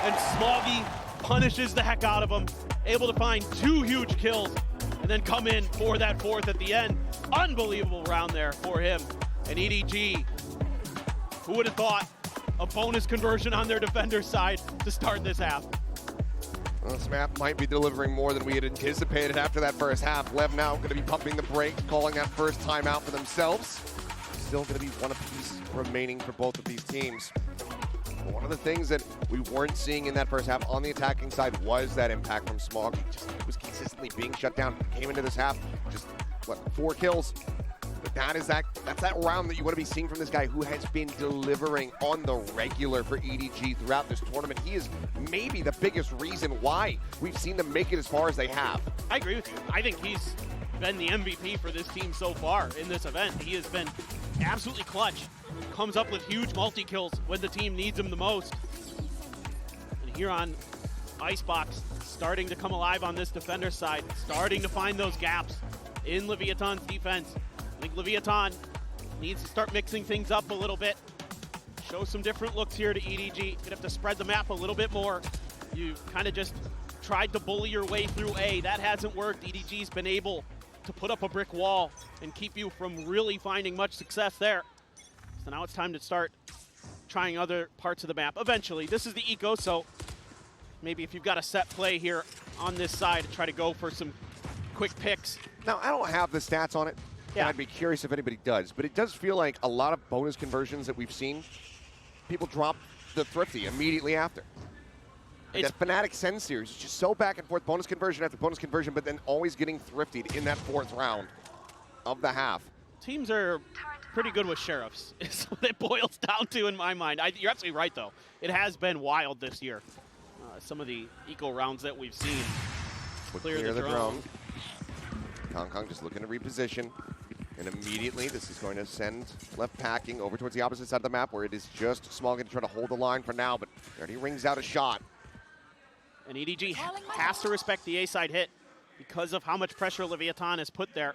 and Smoggy punishes the heck out of them, able to find 2 huge kills, and then come in for that 4th at the end. Unbelievable round there for him. And EDG, who would have thought a bonus conversion on their defender's side to start this half? Well, this map might be delivering more than we had anticipated after that first half. LEV now going to be pumping the brakes, calling that first timeout for themselves. Still going to be one apiece remaining for both of these teams. But one of the things that we weren't seeing in that first half on the attacking side was that impact from Smoggy. Just was consistently being shut down. Came into this half, just, what, 4 kills? But that's that round that you want to be seeing from this guy who has been delivering on the regular for EDG throughout this tournament. He is maybe the biggest reason why we've seen them make it as far as they have. I agree with you. I think he's been the MVP for this team so far in this event. He has been absolutely clutch. Comes up with huge multi-kills when the team needs him the most. And here on Icebox, starting to come alive on this defender side, starting to find those gaps in Leviathan's defense. I think Leviathan needs to start mixing things up a little bit. Show some different looks here to EDG. You're gonna have to spread the map a little bit more. You kind of just tried to bully your way through A. That hasn't worked. EDG's been able to put up a brick wall and keep you from really finding much success there. So now it's time to start trying other parts of the map. Eventually, this is the eco, so maybe if you've got a set play here on this side, try to go for some quick picks. Now, I don't have the stats on it. Yeah. I'd be curious if anybody does, but it does feel like a lot of bonus conversions that we've seen, people drop the Thrifty immediately after. Like that Fnatic Send series is just so back and forth, bonus conversion after bonus conversion, but then always getting thriftied in that 4th round of the half. Teams are pretty good with sheriffs, is what it boils down to in my mind. You're absolutely right, though. It has been wild this year. Some of the eco rounds that we've seen. Clear the drone. Kong just looking to reposition. And immediately, this is going to send left packing over towards the opposite side of the map, where it is just Smoggy to try to hold the line for now, but already rings out a shot. And EDG has to respect the A-side hit because of how much pressure Leviathan has put there.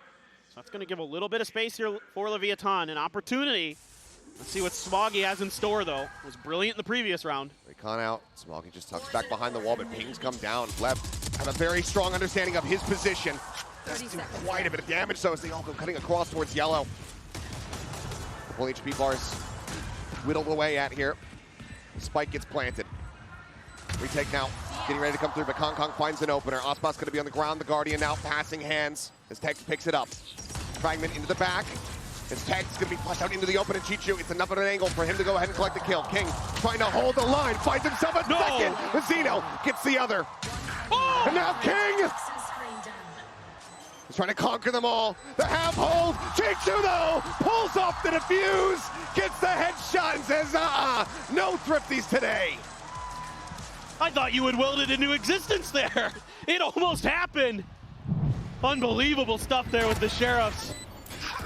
So that's going to give a little bit of space here for Leviathan, an opportunity. Let's see what Smoggy has in store, though. Was brilliant in the previous round. Recon out. Smoggy just tucks back behind the wall, but pings come down. LEV have a very strong understanding of his position. Does do quite a bit of damage, though, as they all go cutting across towards yellow. Couple HP bars whittled away at here. Spike gets planted. Retake now, getting ready to come through, but Kong finds an opener. Osbot's going to be on the ground. The Guardian now passing hands as Tex picks it up. Fragment into the back. As Tex is going to be flushed out into the open, and Chichu, it's enough of an angle for him to go ahead and collect the kill. King trying to hold the line, finds himself a second. Mazzino gets the other. Oh! And now King is trying to conquer them all. The half hold. Chichu, though, pulls off the defuse, gets the headshot, and says, no thrifties today. I thought you had willed it into existence there. It almost happened. Unbelievable stuff there with the Sheriffs.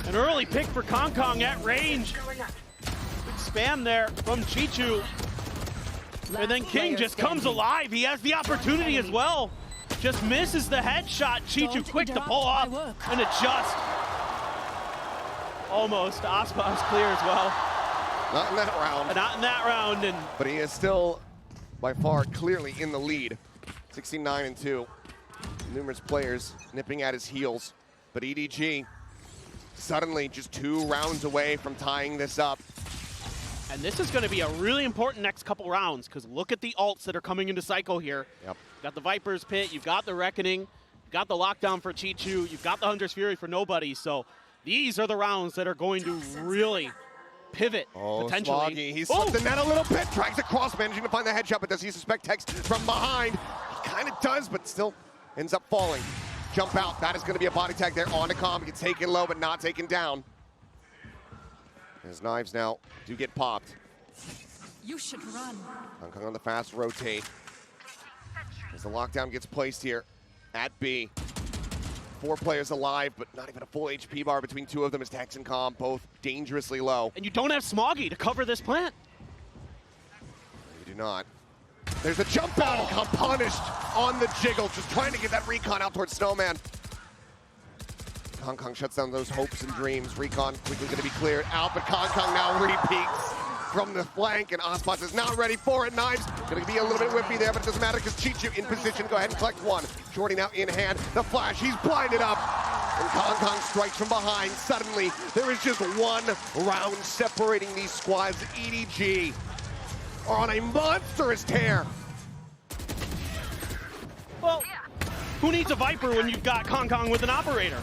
An early pick for Kong at range. Big spam there from Chichu. And then King just comes alive. He has the opportunity as well. Just misses the headshot. Chichu quick to pull off and adjust. Almost. Ospa is clear as well. Not in that round. Not in that round. But he is still by far clearly in the lead. 69-2. Numerous players nipping at his heels. But EDG suddenly just 2 rounds away from tying this up. And this is going to be a really important next couple rounds, because look at the ults that are coming into Psycho here. Yep. You've got the Viper's Pit, you've got the Reckoning, you've got the Lockdown for Chichu, you've got the Hunter's Fury for nobody. So these are the rounds that are going to really pivot, potentially. Smoggy, he's slipped the net a little bit, drags across, managing to find the headshot, but does he suspect Tex from behind? He kind of does, but still ends up falling. jump out. That is going to be a body tag there on the Calm. Gets taken low, but not taken down. His knives now do get popped. You should run. Kong on the fast rotate. As the lockdown gets placed here at B. 4 players alive, but not even a full HP bar between 2 of them as Tex and Calm, both dangerously low. And you don't have Smoggy to cover this plant. You do not. There's a jump out and Calm punished on the jiggle, just trying to get that recon out towards Snowman. Kong shuts down those hopes and dreams. Recon quickly going to be cleared out, but Kong now repeats from the flank, and Ospas is not ready for it. Knives going to be a little bit whippy there, but it doesn't matter because Chichu in position. Go ahead and collect one. Shorty now in hand. The flash, he's blinded up. And Kong strikes from behind. Suddenly, there is just 1 round separating these squads. EDG are on a monstrous tear. Well, who needs a Viper when you've got Kong with an operator?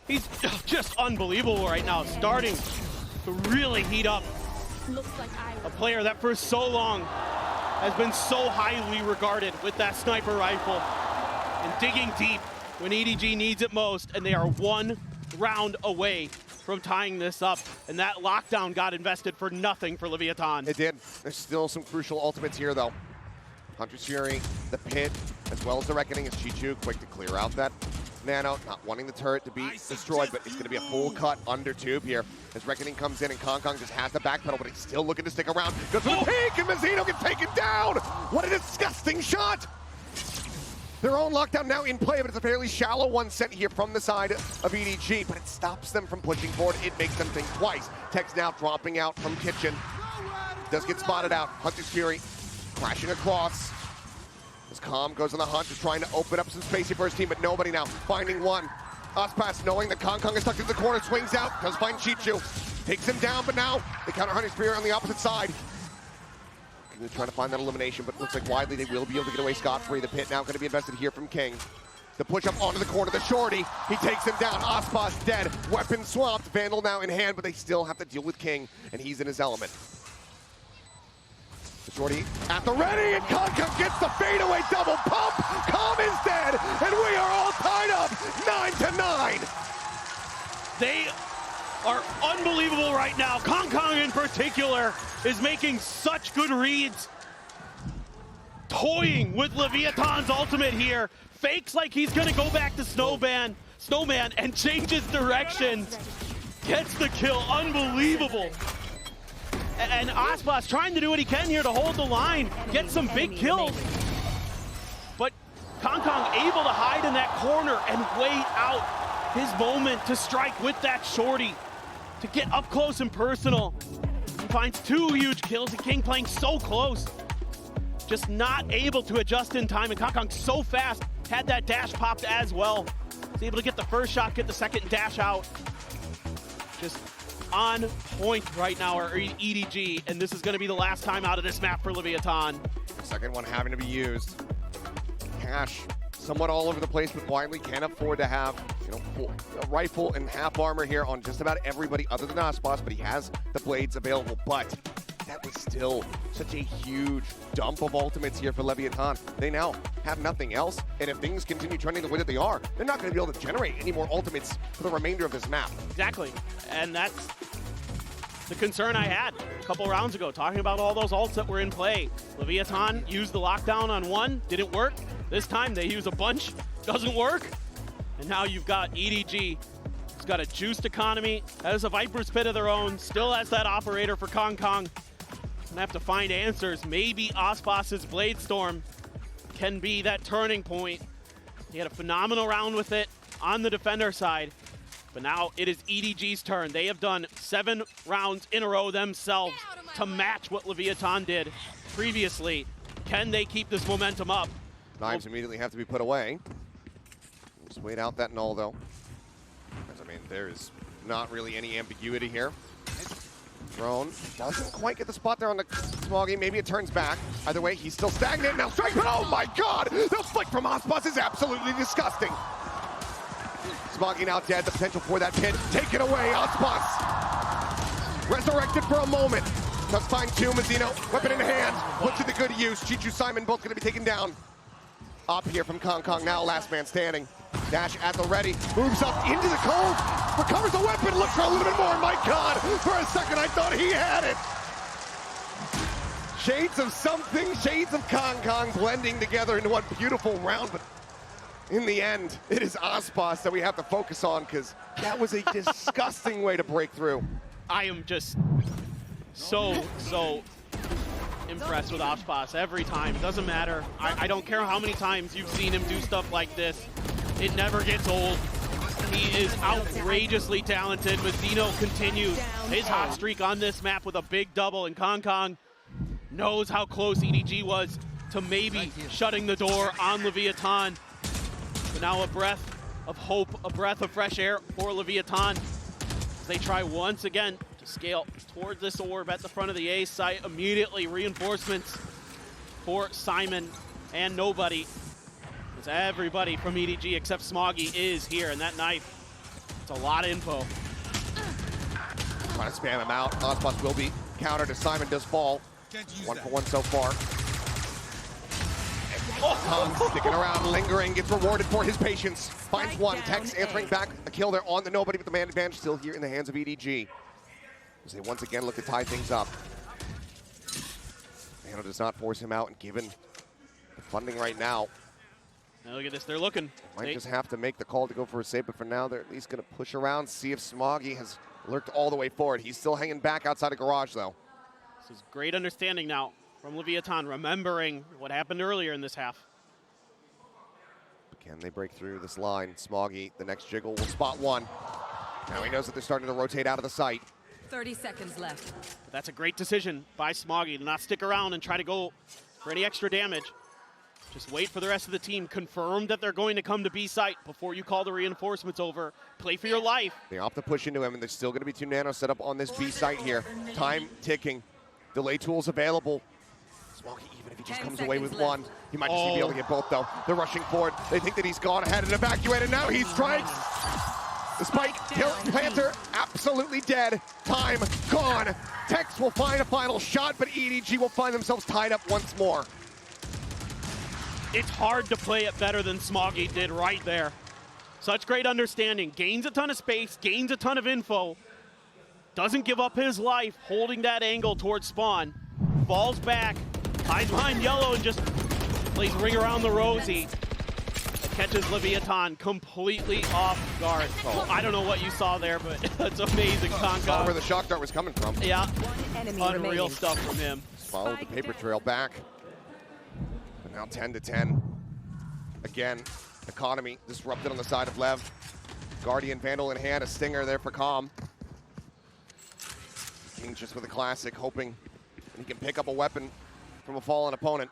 He's just unbelievable right now, starting to really heat up. A player that for so long has been so highly regarded with that sniper rifle and digging deep when EDG needs it most, and they are 1 round away from tying this up, and that lockdown got invested for nothing for Leviathan. It did. There's still some crucial ultimates here, though. Hunter's Fury, the Pit, as well as the Reckoning, is Chichu quick to clear out that Nano, not wanting the turret to be destroyed, but it's going to be a full cut under tube here as Reckoning comes in, and Kong just has the backpedal, but he's still looking to stick around. Goes for the peek, and Mazzino gets taken down! What a disgusting shot! Their own lockdown now in play, but it's a fairly shallow one sent here from the side of EDG, but it stops them from pushing forward. It makes them think twice. Tex now dropping out from Kitchen. Does get spotted out. Hunter's Fury crashing across. As Calm goes on the hunt, just trying to open up some space here for his team, but nobody now. Finding one. Ospas, knowing that Kong is stuck in the corner, swings out, does find Chichu. Takes him down, but now they counter Hunter's Fury on the opposite side. They're trying to find that elimination, but it looks like widely they will be able to get away scot-free. The Pit now going to be invested here from King. The push up onto the corner, the Shorty. He takes him down. Ospas dead. Weapon swapped. Vandal now in hand, but they still have to deal with King, and he's in his element. The Shorty at the ready, and Kong gets the fadeaway double pump. Calm is dead, and we are all tied up 9-9. They are unbelievable right now. Kong in particular is making such good reads. Toying with Leviathan's ultimate here. Fakes like he's gonna go back to Snowman, and changes directions. Gets the kill, unbelievable. And Ospas trying to do what he can here to hold the line, get some big kills. But Kong able to hide in that corner and wait out his moment to strike with that Shorty, to get up close and personal. He finds 2 huge kills, and King playing so close. Just not able to adjust in time, and Kong so fast, had that dash popped as well. He's able to get the first shot, get the second, and dash out. Just on point right now are EDG, and this is going to be the last time out of this map for Leviathan. Second one having to be used. Cash somewhat all over the place, but widely can't afford to have, a rifle and half armor here on just about everybody other than Ospas, but he has the blades available. But that was still such a huge dump of ultimates here for Leviathan. They now have nothing else, and if things continue trending the way that they are, they're not going to be able to generate any more ultimates for the remainder of this map. Exactly, and that's the concern I had a couple rounds ago, talking about all those ults that were in play. Leviathan used the lockdown on one, didn't work. This time they use a bunch, doesn't work. And now you've got EDG. It's got a juiced economy, has a Viper's Pit of their own, still has that operator for Kong. Gonna have to find answers. Maybe Ospas's Blade Storm can be that turning point. He had a phenomenal round with it on the defender side. But now it is EDG's turn. They have done 7 rounds in a row themselves to match what Leviathan did previously. Can they keep this momentum up? Knives immediately have to be put away. Just wait out that null, though. There is not really any ambiguity here. Drone doesn't quite get the spot there on the Smoggy. Maybe it turns back. Either way, he's still stagnant. Now strike, but oh my god! The flick from Ospas is absolutely disgusting. Smoggy now dead. The potential for that pit. Take it away, Ospas. Resurrected for a moment. Does find 2. Mazzino, weapon in hand. Puts to the good use. Chichu, Simon, both going to be taken down. Up here from Kong. Now last man standing. Dash at the ready, moves up into the cold, recovers the weapon, looks for a little bit more. My God, for a second I thought he had it. Shades of something, shades of Kong blending together into one beautiful round, but in the end, it is Aspas that we have to focus on because that was a disgusting way to break through. I am just so impressed with Aspas every time. It doesn't matter. I don't care how many times you've seen him do stuff like this. It never gets old. He is outrageously talented. Mazino continues his hot streak on this map with a big double, and Kong knows how close EDG was to maybe shutting the door on Leviathan. But now a breath of hope, a breath of fresh air for Leviathan. They try once again to scale towards this orb at the front of the A site. Immediately reinforcements for Simon and nobody. As everybody from EDG except Smoggy is here, and that knife, it's a lot of info. Trying to spam him out. Aspas will be countered as Simon does fall. 1 for 1 so far. Tom sticking around, lingering, gets rewarded for his patience. Finds one, Tex answering back, a kill there on the nobody, but the man advantage still here in the hands of EDG. As they once again look to tie things up. Mano does not force him out, and given the funding right now. Now look at this, they're looking. Might just have to make the call to go for a save, but for now they're at least gonna push around, see if Smoggy has lurked all the way forward. He's still hanging back outside of garage though. This is great understanding now from Leviathan, remembering what happened earlier in this half. Can they break through this line? Smoggy, the next jiggle, will spot one. Now he knows that they're starting to rotate out of the site. 30 seconds left. But that's a great decision by Smoggy to not stick around and try to go for any extra damage. Just wait for the rest of the team. Confirm that they're going to come to B site before you call the reinforcements over. Play for your life. They opt to push into him, and there's still going to be 2 Nano set up on this B site here. Time ticking. Delay tools available. Smoggy, even if he just comes away with one, he might just be able to get both though. They're rushing forward. They think that he's gone ahead and evacuated. Now he strikes. The spike, kill, Planter, absolutely dead. Time gone. Tex will find a final shot, but EDG will find themselves tied up once more. It's hard to play it better than Smoggy did right there. Such great understanding. Gains a ton of space, gains a ton of info. Doesn't give up his life, holding that angle towards spawn. Falls back, hides behind yellow, and just plays ring around the rosy. Catches Leviathan completely off guard. Oh, I don't know what you saw there, but that's amazing. Saw where the shock dart was coming from. Yeah, unreal stuff from him. Just followed the paper trail back. But now 10-10. Again, economy disrupted on the side of Lev. Guardian, Vandal in hand, a stinger there for Calm. King just with a classic, hoping he can pick up a weapon from a fallen opponent.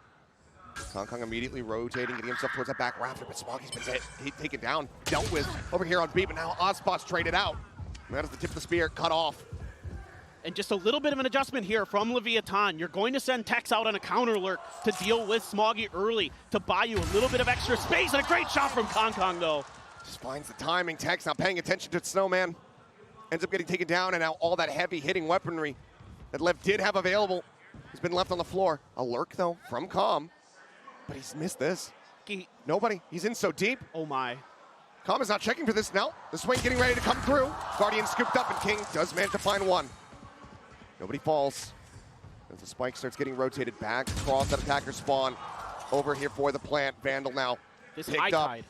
Kong immediately rotating, getting himself towards that back rafter, but Smoggy's been taken down, dealt with over here on B, but now Aspas traded out. And that is the tip of the spear, cut off. And just a little bit of an adjustment here from Leviathan. You're going to send Tex out on a counter lurk to deal with Smoggy early to buy you a little bit of extra space, and a great shot from Kong though. Just finds the timing. Tex not paying attention to Snowman. Ends up getting taken down, and now all that heavy hitting weaponry that Lev did have available has been left on the floor. A lurk though from Calm, but he's missed this. Nobody, he's in so deep. Oh my. Calm is not checking for this now. The swing getting ready to come through. Guardian scooped up, and King does manage to find one. Nobody falls. As the spike starts getting rotated back across that attacker spawn. Over here for the plant. Vandal now this picked high up. Tide.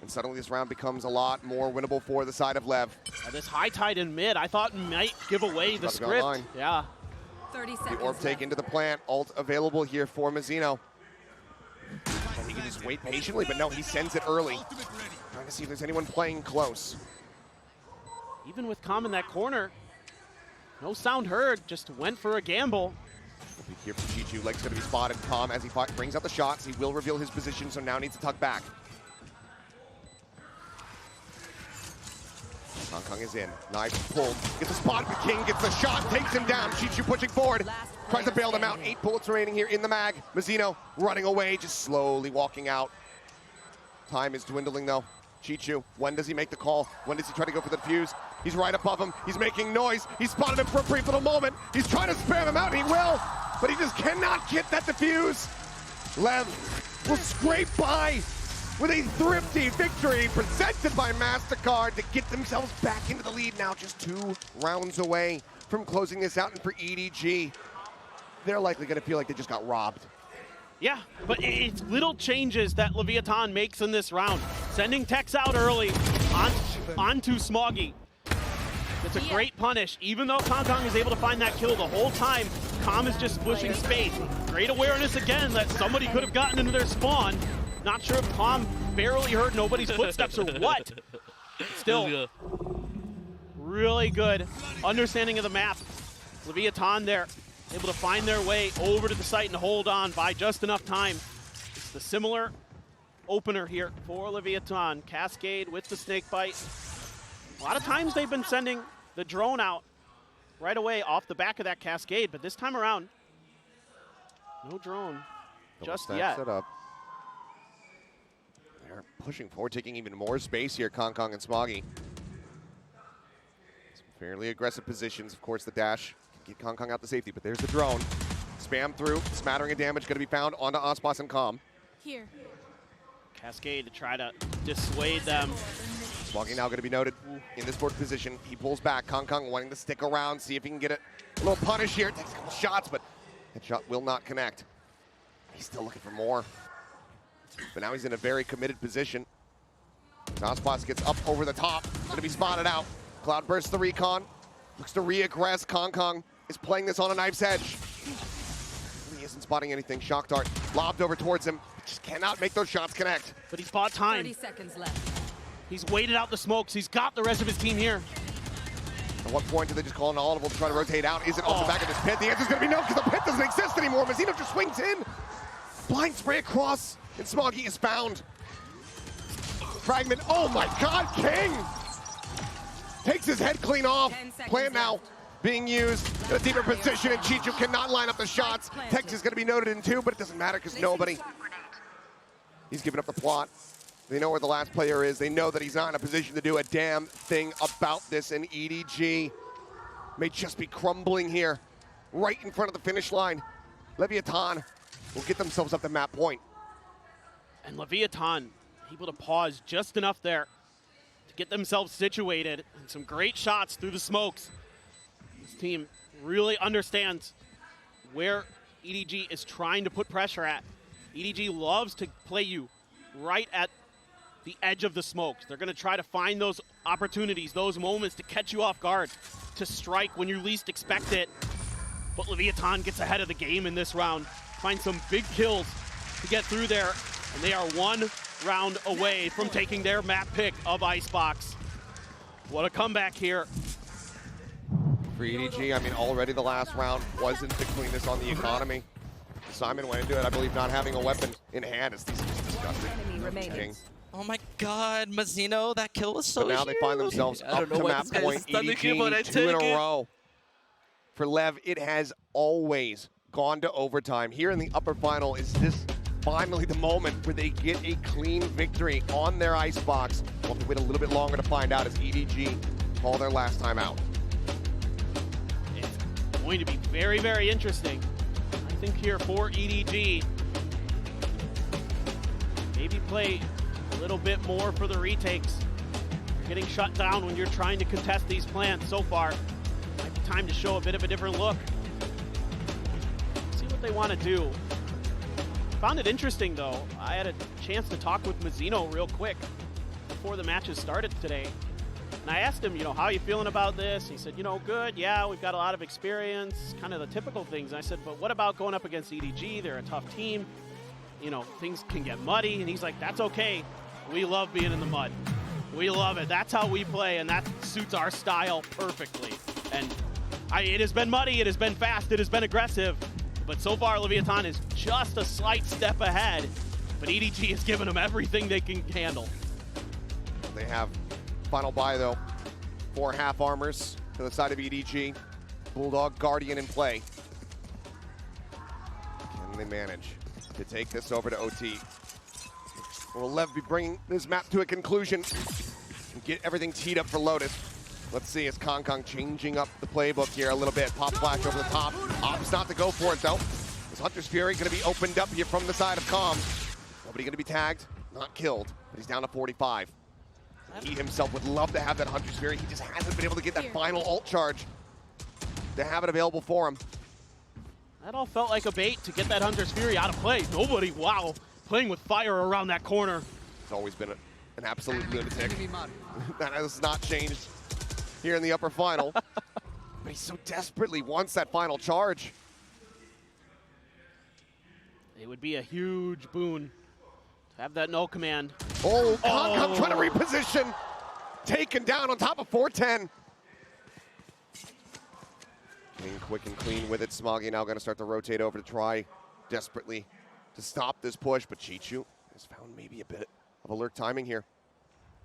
And suddenly this round becomes a lot more winnable for the side of Lev. This high tide in mid, I thought might give away the script. Yeah. 30 seconds the orb take into the plant. Ult available here for Mazino. He can just wait patiently, but no, he sends it early. Trying to see if there's anyone playing close. Even with Calm in that corner, no sound heard, just went for a gamble. Here from Chichu, Leg's gonna be spotted. Calm as he brings out the shots. He will reveal his position, so now needs to tuck back. Kong is in, knife pulled, gets a spot, but King gets the shot, takes him down. Chichu pushing forward, tries to bail them out. 8 bullets remaining here in the mag. Mazino running away, just slowly walking out. Time is dwindling though. Chichu, when does he make the call? When does he try to go for the defuse? He's right above him, he's making noise. He spotted him for a brief little moment. He's trying to spam him out, and he will, but he just cannot get that defuse. Lev will scrape by. with a thrifty victory presented by MasterCard to get themselves back into the lead. Now just 2 rounds away from closing this out. And for EDG, they're likely going to feel like they just got robbed. Yeah, but it's little changes that Leviathan makes in this round. Sending Tex out early onto Smoggy. It's a great punish. Even though Kong is able to find that kill the whole time, Calm is just pushing space. Great awareness again that somebody could have gotten into their spawn. Not sure if Calm barely heard nobody's footsteps or what. Still, really good understanding of the map. Leviathan there, able to find their way over to the site and hold on by just enough time. It's the similar opener here for Leviathan. Cascade with the snake bite. A lot of times they've been sending the drone out right away off the back of that Cascade, but this time around, no drone just yet. Set up. They're pushing forward, taking even more space here, Kong and Smoggy. Some fairly aggressive positions. Of course, the dash can get Kong out to safety, but there's the drone. Spam through, smattering of damage going to be found onto Ospas and Calm. Here. Cascade to try to dissuade them. Smoggy now going to be noted in this board position. He pulls back. Kong wanting to stick around, see if he can get a little punish here. Takes a couple shots, but that shot will not connect. He's still looking for more. But now he's in a very committed position. Ospas gets up over the top. Going to be spotted out. Cloud bursts the recon. Looks to re-aggress. Kong is playing this on a knife's edge. He isn't spotting anything. Shock dart lobbed over towards him. Just cannot make those shots connect. But he's bought time. 30 seconds left. He's waited out the smokes. He's got the rest of his team here. At what point do they just call an audible to try to rotate out? Is it off the back of this pit? The answer's going to be no, because the pit doesn't exist anymore. Mazzino just swings in. Blind spray across, and Smoggy is found. Fragment, oh my God, King! Takes his head clean off. Plan now being used in a deeper position, and Chichu cannot line up the shots. Tex is going to be noted in 2, but it doesn't matter because nobody. He's giving up the plot. They know where the last player is. They know that he's not in a position to do a damn thing about this, and EDG may just be crumbling here right in front of the finish line. Leviathan will get themselves up the map point. And Leviathan able to pause just enough there to get themselves situated, and some great shots through the smokes. This team really understands where EDG is trying to put pressure at. EDG loves to play you right at the edge of the smokes. They're going to try to find those opportunities, those moments to catch you off guard, to strike when you least expect it. But Leviathan gets ahead of the game in this round, finds some big kills to get through there, and they are 1 round away from taking their map pick of Icebox. What a comeback here. For EDG, I mean, already the last round wasn't the cleanest on the economy. Simon went into it, I believe, not having a weapon in hand. It's disgusting. King. Oh my God, Mazzino, that kill was so But now huge. they find themselves up to map point. EDG 2 in a row. For LEV, it has always gone to overtime. Here in the upper final, is this finally the moment where they get a clean victory on their Icebox? We'll have to wait a little bit longer to find out as EDG call their last time out. It's going to be very, very interesting. I think here for EDG, maybe play a little bit more for the retakes. You're getting shut down when you're trying to contest these plants so far. Might be time to show a bit of a different look. See what they want to do. Found it interesting though. I had a chance to talk with Mazzino real quick before the matches started today. And I asked him, you know, how are you feeling about this? He said, you know, good, yeah, we've got a lot of experience, kind of the typical things. And I said, but what about going up against EDG? They're a tough team. You know, things can get muddy. And he's like, that's okay. We love being in the mud. We love it. That's how we play, and that suits our style perfectly. And it has been muddy, it has been fast, it has been aggressive. But so far, Leviathan is just a slight step ahead. But EDG has given them everything they can handle. They have final buy, though. 4 half armors to the side of EDG. Bulldog Guardian in play. Can they manage to take this over to OT? Will LEV be bringing this map to a conclusion and get everything teed up for Lotus? Let's see, as Kong changing up the playbook here a little bit. Pop flash over the top. Opts not to go for it, though. Is Hunter's Fury going to be opened up here from the side of Calm? Nobody going to be tagged. not killed, but he's down to 45. He himself would love to have that Hunter's Fury. He just hasn't been able to get that final ult charge to have it available for him. That all felt like a bait to get that Hunter's Fury out of play. Nobody, wow, playing with fire around that corner. It's always been an absolute lunatic. That has not changed here in the upper final. But he so desperately wants that final charge. It would be a huge boon to have that null command. Oh, Kong trying to reposition. Taken down on top of 410. King quick and clean with it. Smoggy now going to start to rotate over to try desperately to stop this push, but Chichu has found maybe a bit of alert timing here.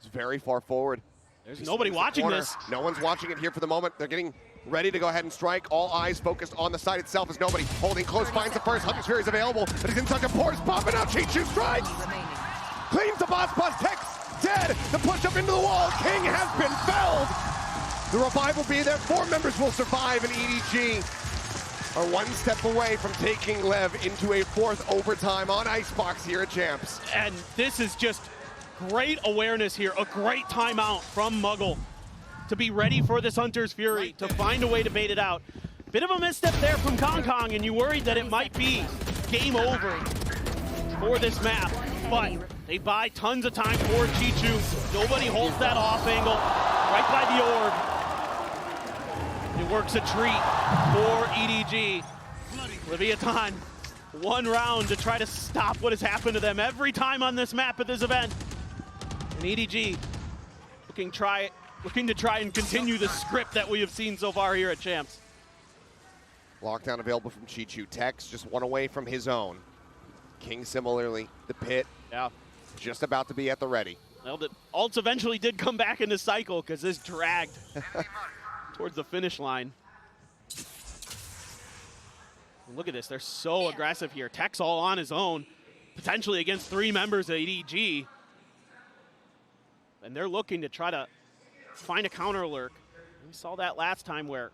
He's very far forward. There's nobody watching this. No one's watching it here for the moment. They're getting ready to go ahead and strike. All eyes focused on the site itself as nobody holding close finds the first. Hunter's Fury is available, but he's in such a force. Popping out, Chichu strikes! Cleans the boss plus, Tex dead. The push up into the wall. King has been felled. The revive will be there. 4 members will survive, and EDG are one step away from taking LEV into a 4th overtime on Icebox here at Champs. And this is just great awareness here, a great timeout from Muggle to be ready for this Hunter's Fury, to find a way to bait it out. Bit of a misstep there from Kong, and you worried that it might be game over for this map, but they buy tons of time for Chichu. Nobody holds that off angle, right by the orb. It works a treat for EDG. Leviathan, 1 round to try to stop what has happened to them every time on this map at this event. And EDG looking to try and continue the script that we have seen so far here at Champs. Lockdown available from Chichu. Tex just 1 away from his own. King similarly, the pit, just about to be at the ready. Well, the ults eventually did come back in the cycle because this dragged towards the finish line. Look at this, they're so aggressive here. Tex all on his own, potentially against 3 members of EDG. And they're looking to try to find a counter lurk. We saw that last time where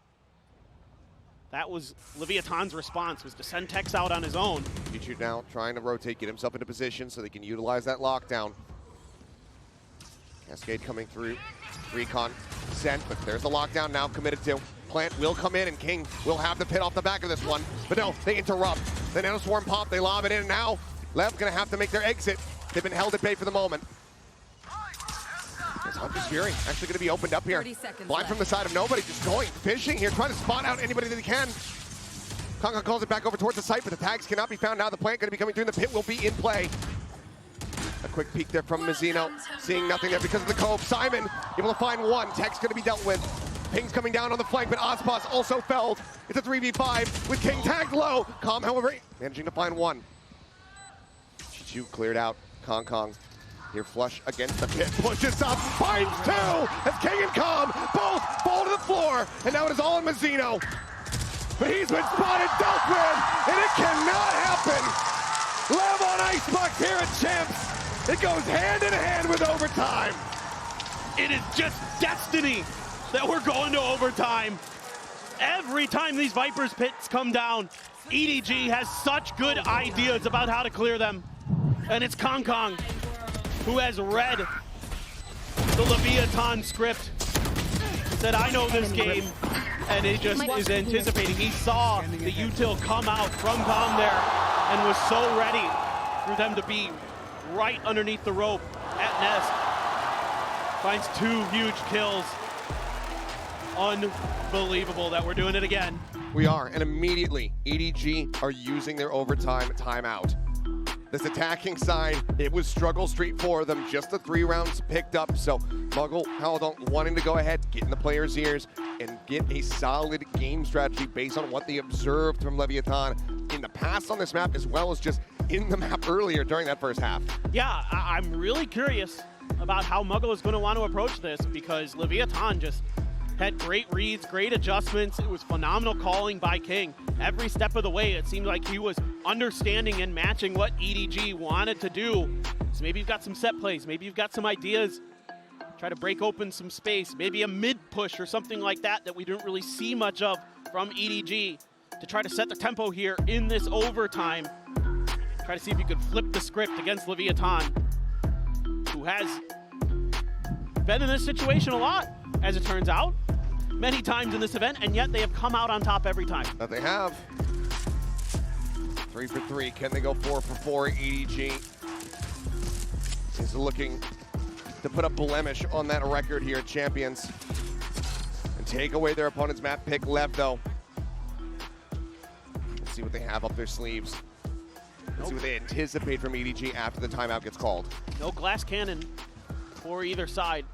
that was Leviathan's response, was to send Tex out on his own. Chichu now trying to rotate, get himself into position so they can utilize that lockdown. Cascade coming through. Recon sent, but there's the lockdown now committed to. Plant will come in, and King will have the pit off the back of this one. But no, they interrupt. The Nano Swarm pop, they lob it in, and now LEV gonna have to make their exit. They've been held at bay for the moment. There's Hunter's Fury actually gonna be opened up here. Blind from the side of nobody, just going fishing here, trying to spot out anybody that he can. Kong calls it back over towards the site, but the tags cannot be found now. The plant gonna be coming through, and the pit will be in play. A quick peek there from Mazzino, seeing nothing there because of the cove. Simon able to find 1. Tex gonna be dealt with. Ping's coming down on the flank, but Ozpos also felled. It's a 3v5 with King tagged low. Calm, however, managing to find 1. Chichu cleared out. Kong here flush against the pit, pushes up, finds 2 as King and Calm both fall to the floor, and now it is all on Mazzino. But he's been spotted, dealt with, and it cannot happen. LEV on Icebox here at Champs. It goes hand in hand with overtime. It is just destiny that we're going to overtime. Every time these Vipers pits come down, EDG has such good ideas about how to clear them. And it's Kong who has read the Leviathan script. He said, I know this game, and he just is anticipating. He saw the util come out from Kong there and was so ready for them to be right underneath the rope at Nest. Finds 2 huge kills. Unbelievable that we're doing it again. We are, and immediately EDG are using their overtime timeout. This attacking side, it was struggle street for them, just the 3 rounds picked up, so Muggle Haldon wanting to go ahead, get in the players' ears, and get a solid game strategy based on what they observed from Leviathan in the past on this map, as well as just in the map earlier during that first half. Yeah, I'm really curious about how Muggle is going to want to approach this, because Leviathan just had great reads, great adjustments. It was phenomenal calling by King. Every step of the way, it seemed like he was understanding and matching what EDG wanted to do. So maybe you've got some set plays, maybe you've got some ideas, try to break open some space, maybe a mid push or something like that that we didn't really see much of from EDG to try to set the tempo here in this overtime. Try to see if you could flip the script against Leviathan. who has been in this situation a lot, as it turns out, many times in this event, and yet they have come out on top every time. That they have. 3 for 3. Can they go 4 for 4? EDG is looking to put a blemish on that record here at Champions and take away their opponent's map pick. LEV, though. Let's see what they have up their sleeves. Let's see what they anticipate from EDG after the timeout gets called. No glass cannon for either side.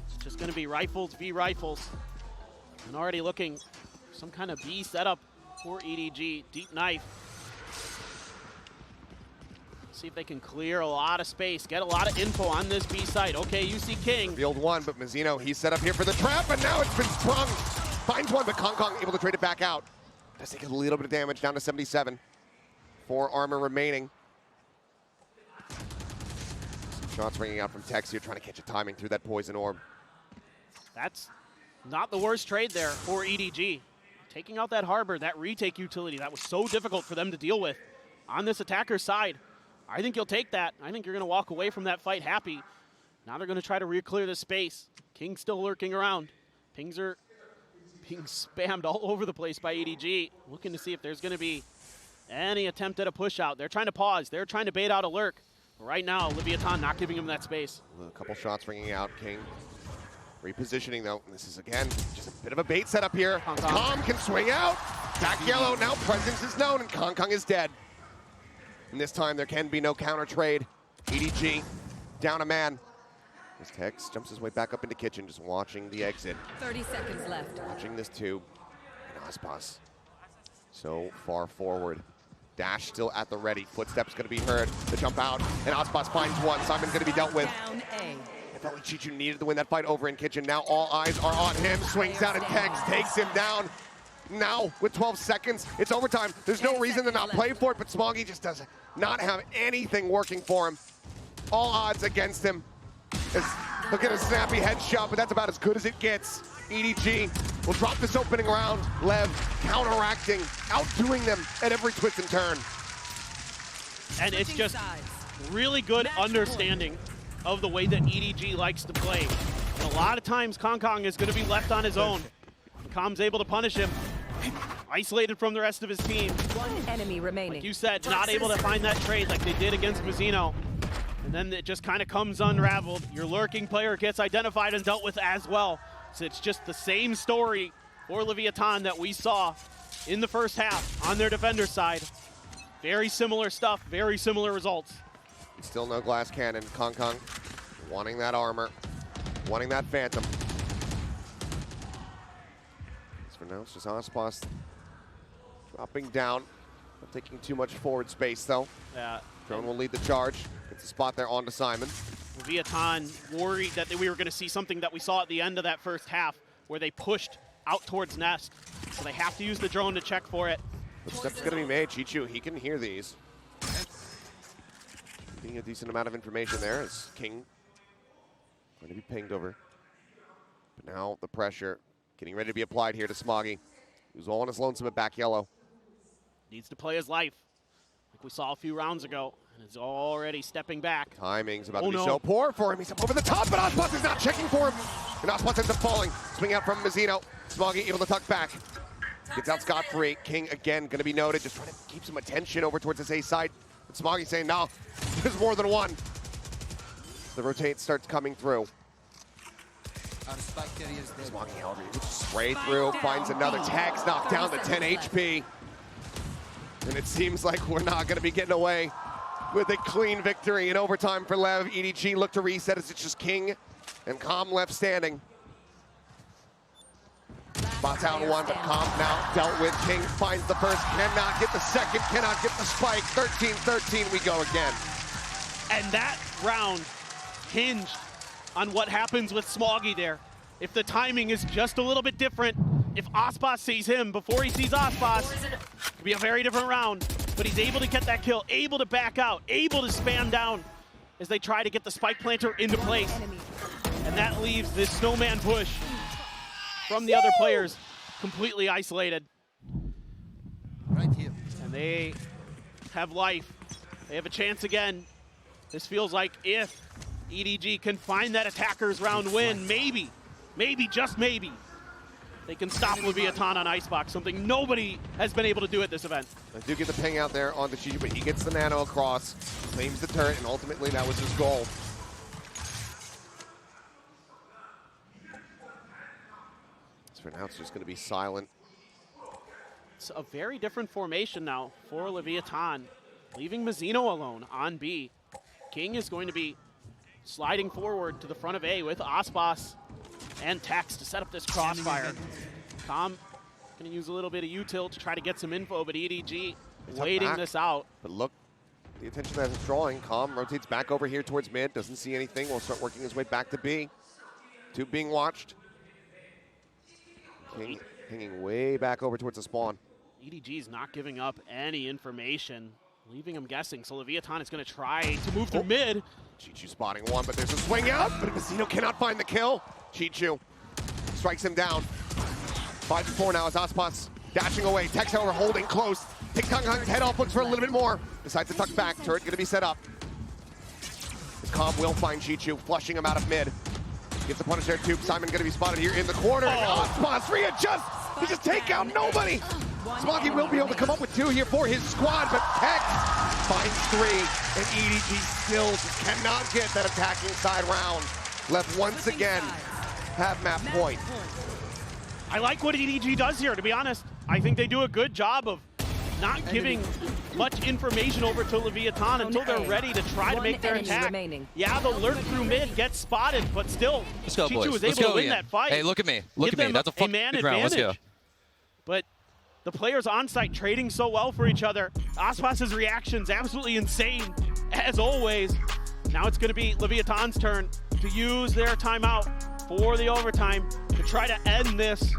It's just going to be rifles, B rifles. And already looking for some kind of B setup for EDG. Deep knife. See if they can clear a lot of space, get a lot of info on this B site. Okay, you see King. Field one, but Mazzino, he's set up here for the trap, and now it's been sprung. Finds one, but Kong able to trade it back out. Does take a little bit of damage, down to 77. 4 armor remaining. Some shots ringing out from Tex here, trying to catch a timing through that poison orb. That's not the worst trade there for EDG. Taking out that harbor, that retake utility, that was so difficult for them to deal with on this attacker's side. I think you'll take that. I think you're going to walk away from that fight happy. Now they're going to try to re-clear this space. King's still lurking around. Pings are being spammed all over the place by EDG. Looking to see if there's going to be any attempt at a push out. They're trying to pause. They're trying to bait out a lurk. Right now, Leviathan not giving him that space. A couple shots ringing out. King repositioning, though. This is, again, just a bit of a bait setup here. Kong can swing out. Back yellow. Now presence is known, and Kong is dead. And this time, there can be no counter trade. EDG down a man. As Tex jumps his way back up into kitchen, just watching the exit. 30 seconds left. Watching this tube. And Aspas so far forward. Dash still at the ready. Footsteps going to be heard. The jump out, and Aspas finds one. Simon's going to be dealt with. Down A. If only Chichu needed to win that fight over in kitchen. Now all eyes are on him. Swings down, and Tex takes him down. Now, with 12 seconds, it's overtime. There's no reason to not play for it, but Smoggy just does not have anything working for him. All odds against him. Look at a snappy headshot, but that's about as good as it gets. EDG will drop this opening round. LEV counteracting, outdoing them at every twist and turn. And it's just really good understanding of the way that EDG likes to play. And a lot of times, Kong is going to be left on his own. Com's able to punish him. Isolated from the rest of his team. One enemy remaining. Like you said, not able to find that trade like they did against Mazzino. And then it just kind of comes unraveled. Your lurking player gets identified and dealt with as well. So it's just the same story for Leviathan that we saw in the first half on their defender side. Very similar stuff, very similar results. Still no glass cannon. Kong wanting that armor, wanting that phantom. For now, it's just Aspas dropping down, not taking too much forward space though. Yeah. Drone will lead the charge. Gets the spot there onto Simon. Leviathan worried that we were going to see something that we saw at the end of that first half, where they pushed out towards Nest. So they have to use the drone to check for it. Footsteps going to be made. Chichu, he can hear these. Getting a decent amount of information there as King going to be pinged over. But now the pressure getting ready to be applied here to Smoggy, who's all on his lonesome at back yellow. Needs to play his life, like we saw a few rounds ago, and is already stepping back. Timing's about to be so poor for him. He's up over the top, but Aspas is not checking for him. And Aspas ends up falling. Swing out from Mazzino. Smoggy able to tuck back. Gets out scot-free. King again going to be noted, just trying to keep some attention over towards his A side. But Smoggy saying, no, there's more than one. The rotate starts coming through. Smoggy, however, straight through, finds another Tex, knocked down to 10 HP. And it seems like we're not going to be getting away with a clean victory in overtime for LEV. EDG look to reset as it's just King and Com left standing. Spots out one, but Com now dealt with. King finds the first, cannot get the second, cannot get the spike. 13-13, we go again. And that round hinged on what happens with Smoggy there. If the timing is just a little bit different, if Aspas sees him before he sees Aspas, it'll be a very different round. But he's able to get that kill, able to back out, able to spam down as they try to get the spike planter into place. And that leaves this snowman push from the other players completely isolated. Right here. And they have life. They have a chance again. This feels like if EDG can find that attacker's round win. Maybe, just maybe, they can stop Leviathan on Icebox, something nobody has been able to do at this event. I do get the ping out there on the Chichu, but he gets the nano across, claims the turret, and ultimately that was his goal. So for now, it's just going to be silent. It's a very different formation now for Leviathan, leaving Mazzino alone on B. King is going to be sliding forward to the front of A with Aspas and Tex to set up this crossfire. Tom going to use a little bit of util to try to get some info, but EDG waiting this out. But look, the attention that it's drawing. Calm rotates back over here towards mid, doesn't see anything. Will start working his way back to B. Tube being watched. King hanging way back over towards the spawn. EDG's not giving up any information, leaving him guessing. So Leviathan is going to try to move through mid. Chichu spotting one, but there's a swing out, but Mazzino cannot find the kill. Chichu strikes him down. 5-4 now as Aspas dashing away. Tex, however, holding close. Takes Kong's head off, looks for a little bit more. Decides to tuck back. Turret going to be set up. Calm will find Chichu, flushing him out of mid. Gets the punish there, Tube. Simon going to be spotted here in the corner. Aspas readjusts. He just take out nobody. Smoggy will be able to come up with 2 here for his squad, but Tex finds 3, and EDG still just cannot get that attacking side round. Left once again, have map point. I like what EDG does here, to be honest. I think they do a good job of not giving much information over to Leviathan until they're ready to try to make their attack. Yeah, they'll lurk through mid, get spotted, but still, Let's go, Chichu boys. was Let's able go to win again. that fight. Hey, look at me. Look at me. That's a fucking man good round. Let's go. But the players on site trading so well for each other. Aspas's reactions absolutely insane, as always. Now it's going to be Leviathan's turn to use their timeout for the overtime to try to end this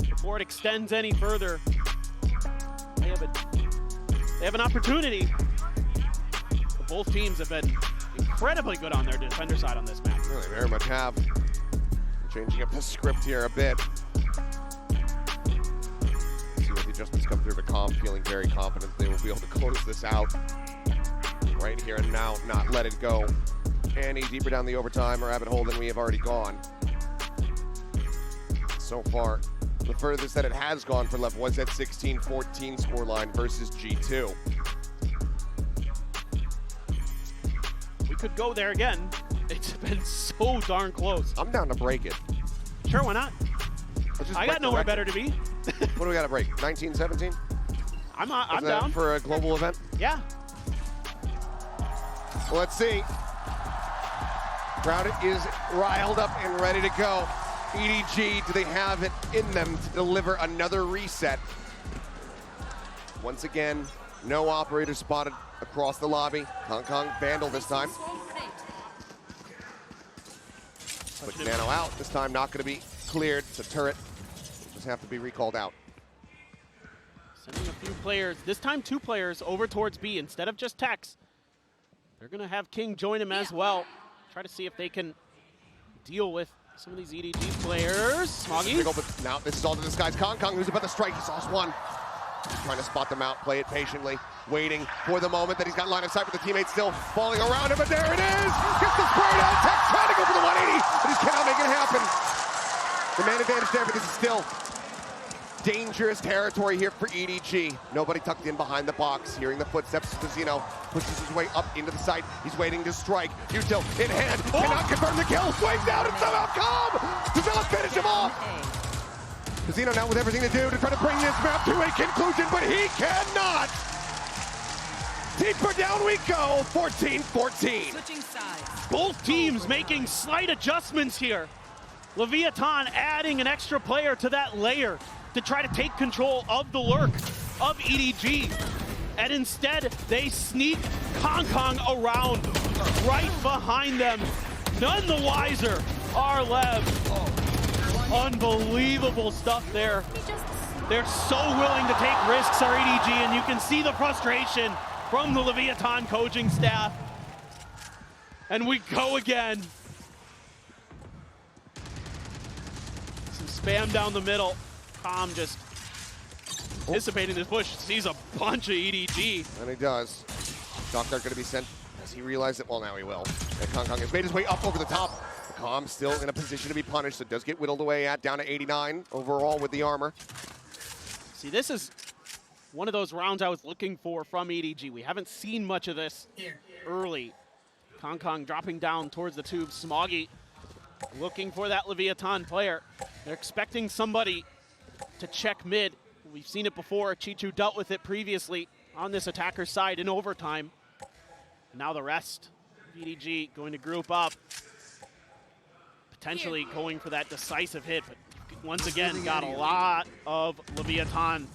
before it extends any further. They have an opportunity. But both teams have been incredibly good on their defender side on this match. Really, very much have. Changing up the script here a bit. See what the adjustments come through, but Calm feeling very confident they will be able to close this out right here and now, not let it go. Any deeper down the overtime or Abbott hole than we have already gone. So far, the furthest that it has gone for LEV was at 16-14 scoreline versus G2. We could go there again. It's been so darn close. I'm down to break it. Sure, why not? I got nowhere better to be. What do we got to break? 19-17? I'm down. For a global event? Yeah. Well, let's see. Crowd is riled up and ready to go. EDG, do they have it in them to deliver another reset? Once again, no operator spotted across the lobby. Kong Vandal this time. Quick nano out, this time not gonna be cleared. It's a turret, just have to be recalled out. Sending a few players, this time 2 players over towards B instead of just Tex. They're gonna have King join him as well. Try to see if they can deal with some of these EDG players. Smoggy. Now this is all to this guy's Kong, who's about to strike. He saw one. Trying to spot them out, play it patiently, waiting for the moment that he's got line of sight with the teammates still falling around him, but there it is! Gets the spray down, Tex trying to go for the 180, but he cannot make it happen. The man advantage there, but this is still dangerous territory here for EDG. Nobody tucked in behind the box. Hearing the footsteps, Mazzino pushes his way up into the site. He's waiting to strike. Util in hand, cannot confirm the kill. Swings down and somehow Calm does not finish him off. Mazzino now with everything to do to try to bring this map to a conclusion, but he cannot. Deeper down we go, 14-14. Both teams making slight adjustments here. Leviathan adding an extra player to that layer to try to take control of the lurk of EDG. And instead, they sneak Kong around right behind them. None the wiser are LEV. Unbelievable stuff there. They're so willing to take risks, our EDG, and you can see the frustration from the Leviathan coaching staff. And we go again. Some spam down the middle. Calm just anticipating this push. Sees a bunch of EDG. And he does. Shock Dart going to be sent Does he realize it? Well, now he will. And Kong has made his way up over the top. Calm still in a position to be punished, so does get whittled away at down to 89 overall with the armor. See, this is one of those rounds I was looking for from EDG. We haven't seen much of this early. Kong dropping down towards the tube. Smoggy looking for that Leviathan player. They're expecting somebody to check mid. We've seen it before. Chichu dealt with it previously on this attacker's side in overtime. And now the rest of EDG going to group up. Potentially going for that decisive hit, but once again got a lot of Leviathan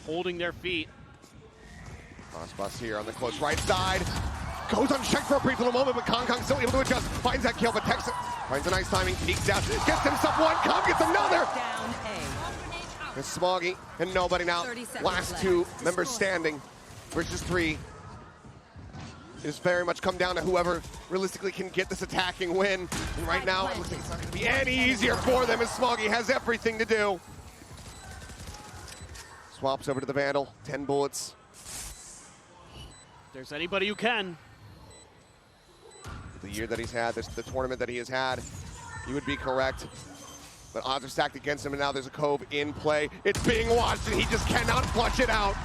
holding their feet. Crossbus here on the close right side. Goes unchecked for a brief little moment, but Kong still able to adjust. Finds that kill, but Texas finds a nice timing, peeks out, gets himself one, Kong gets another! It's Smoggy and nobody now. Last two members standing versus 3. It's very much come down to whoever realistically can get this attacking win. And right now, it looks like it's not going to be any easier for them as Smoggy has everything to do. Swaps over to the Vandal, 10 bullets. If there's anybody who can. The year that he's had, the tournament that he has had, you would be correct. But odds are stacked against him, and now there's a Cove in play. It's being watched, and he just cannot flush it out.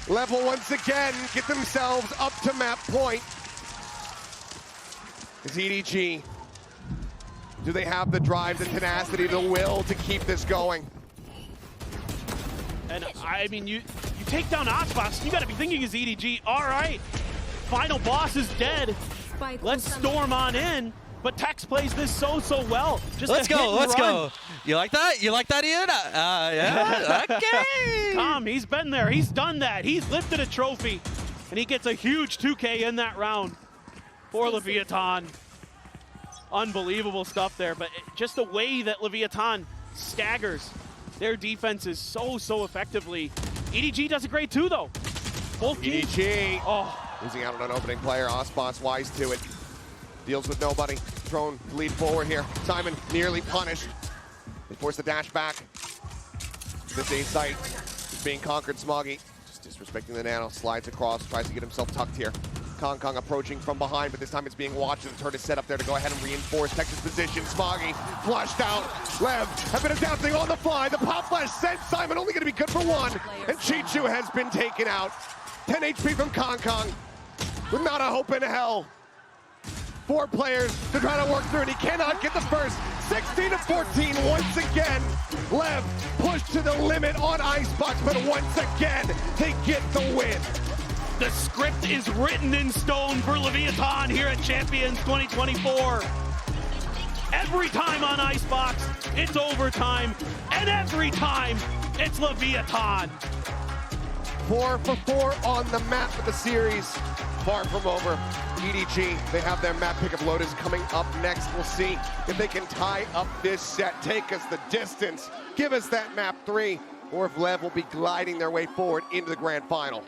Level once again get themselves up to map point. Is EDG, do they have the drive, the tenacity, the will to keep this going? And I mean, you take down Osbox, you gotta be thinking is EDG, all right, final boss is dead. Let's storm on in. But Tex plays this so well. Just let's go. Run. You like that? You like that, Ian? Yeah. Okay. Tom, he's been there. He's done that. He's lifted a trophy, and he gets a huge 2K in that round for Leviathan. Unbelievable stuff there. But just the way that Leviathan staggers their defenses so effectively. EDG does it great too, though. Both EDG. Losing out on an opening player. Osbox wise to it. Deals with nobody. Thrown to lead forward here. Simon nearly punished. They force the dash back. This A site is being conquered. Smoggy just disrespecting the nano. Slides across. Tries to get himself tucked here. Kong approaching from behind, but this time it's being watched. The turret is set up there to go ahead and reinforce Texas' position. Smoggy flushed out. Lev have been announcing on the fly. The pop flash sent Simon, only going to be good for 1. And Chichu has been taken out. 10 HP from Kong with not a hope in hell. 4 players to try to work through, and he cannot get the first. 16-14 once again. Lev pushed to the limit on Icebox, but once again, they get the win. The script is written in stone for Leviathan here at Champions 2024. Every time on Icebox, it's overtime, and every time, it's Leviathan. 4 for 4 on the map for the series. Far from over. EDG, they have their map pick of Lotus coming up next. We'll see if they can tie up this set, take us the distance, give us that map 3, or if Lev will be gliding their way forward into the grand final.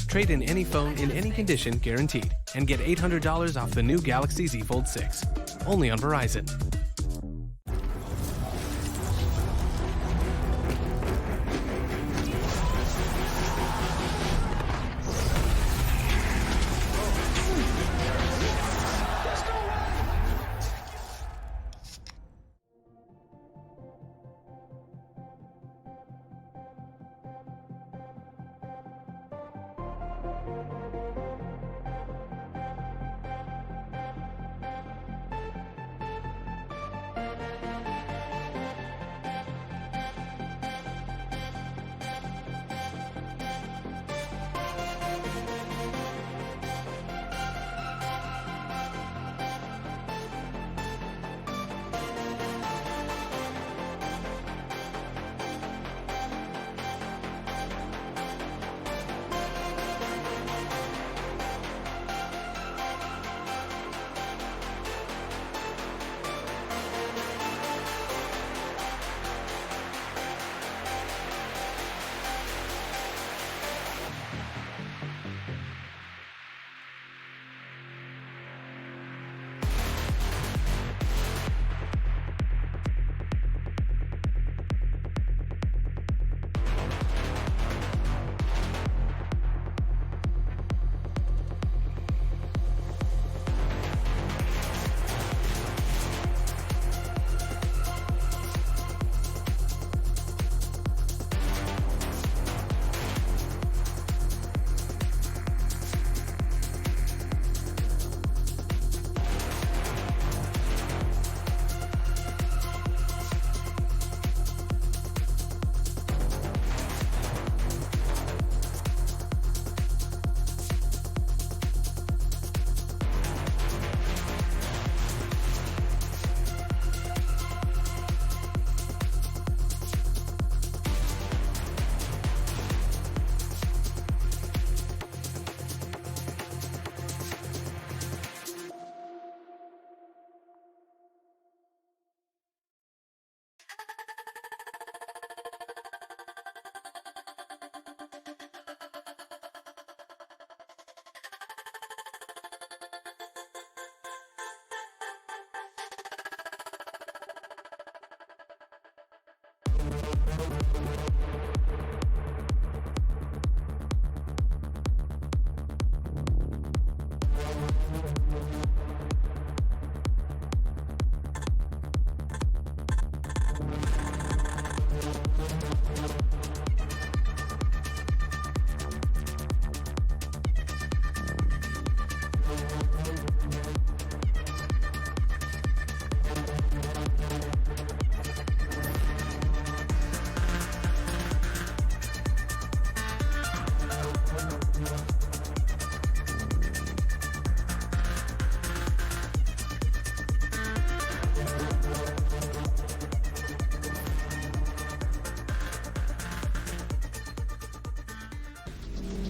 Trade in any phone in any condition guaranteed and get $800 off the new Galaxy Z Fold 6. Only on Verizon.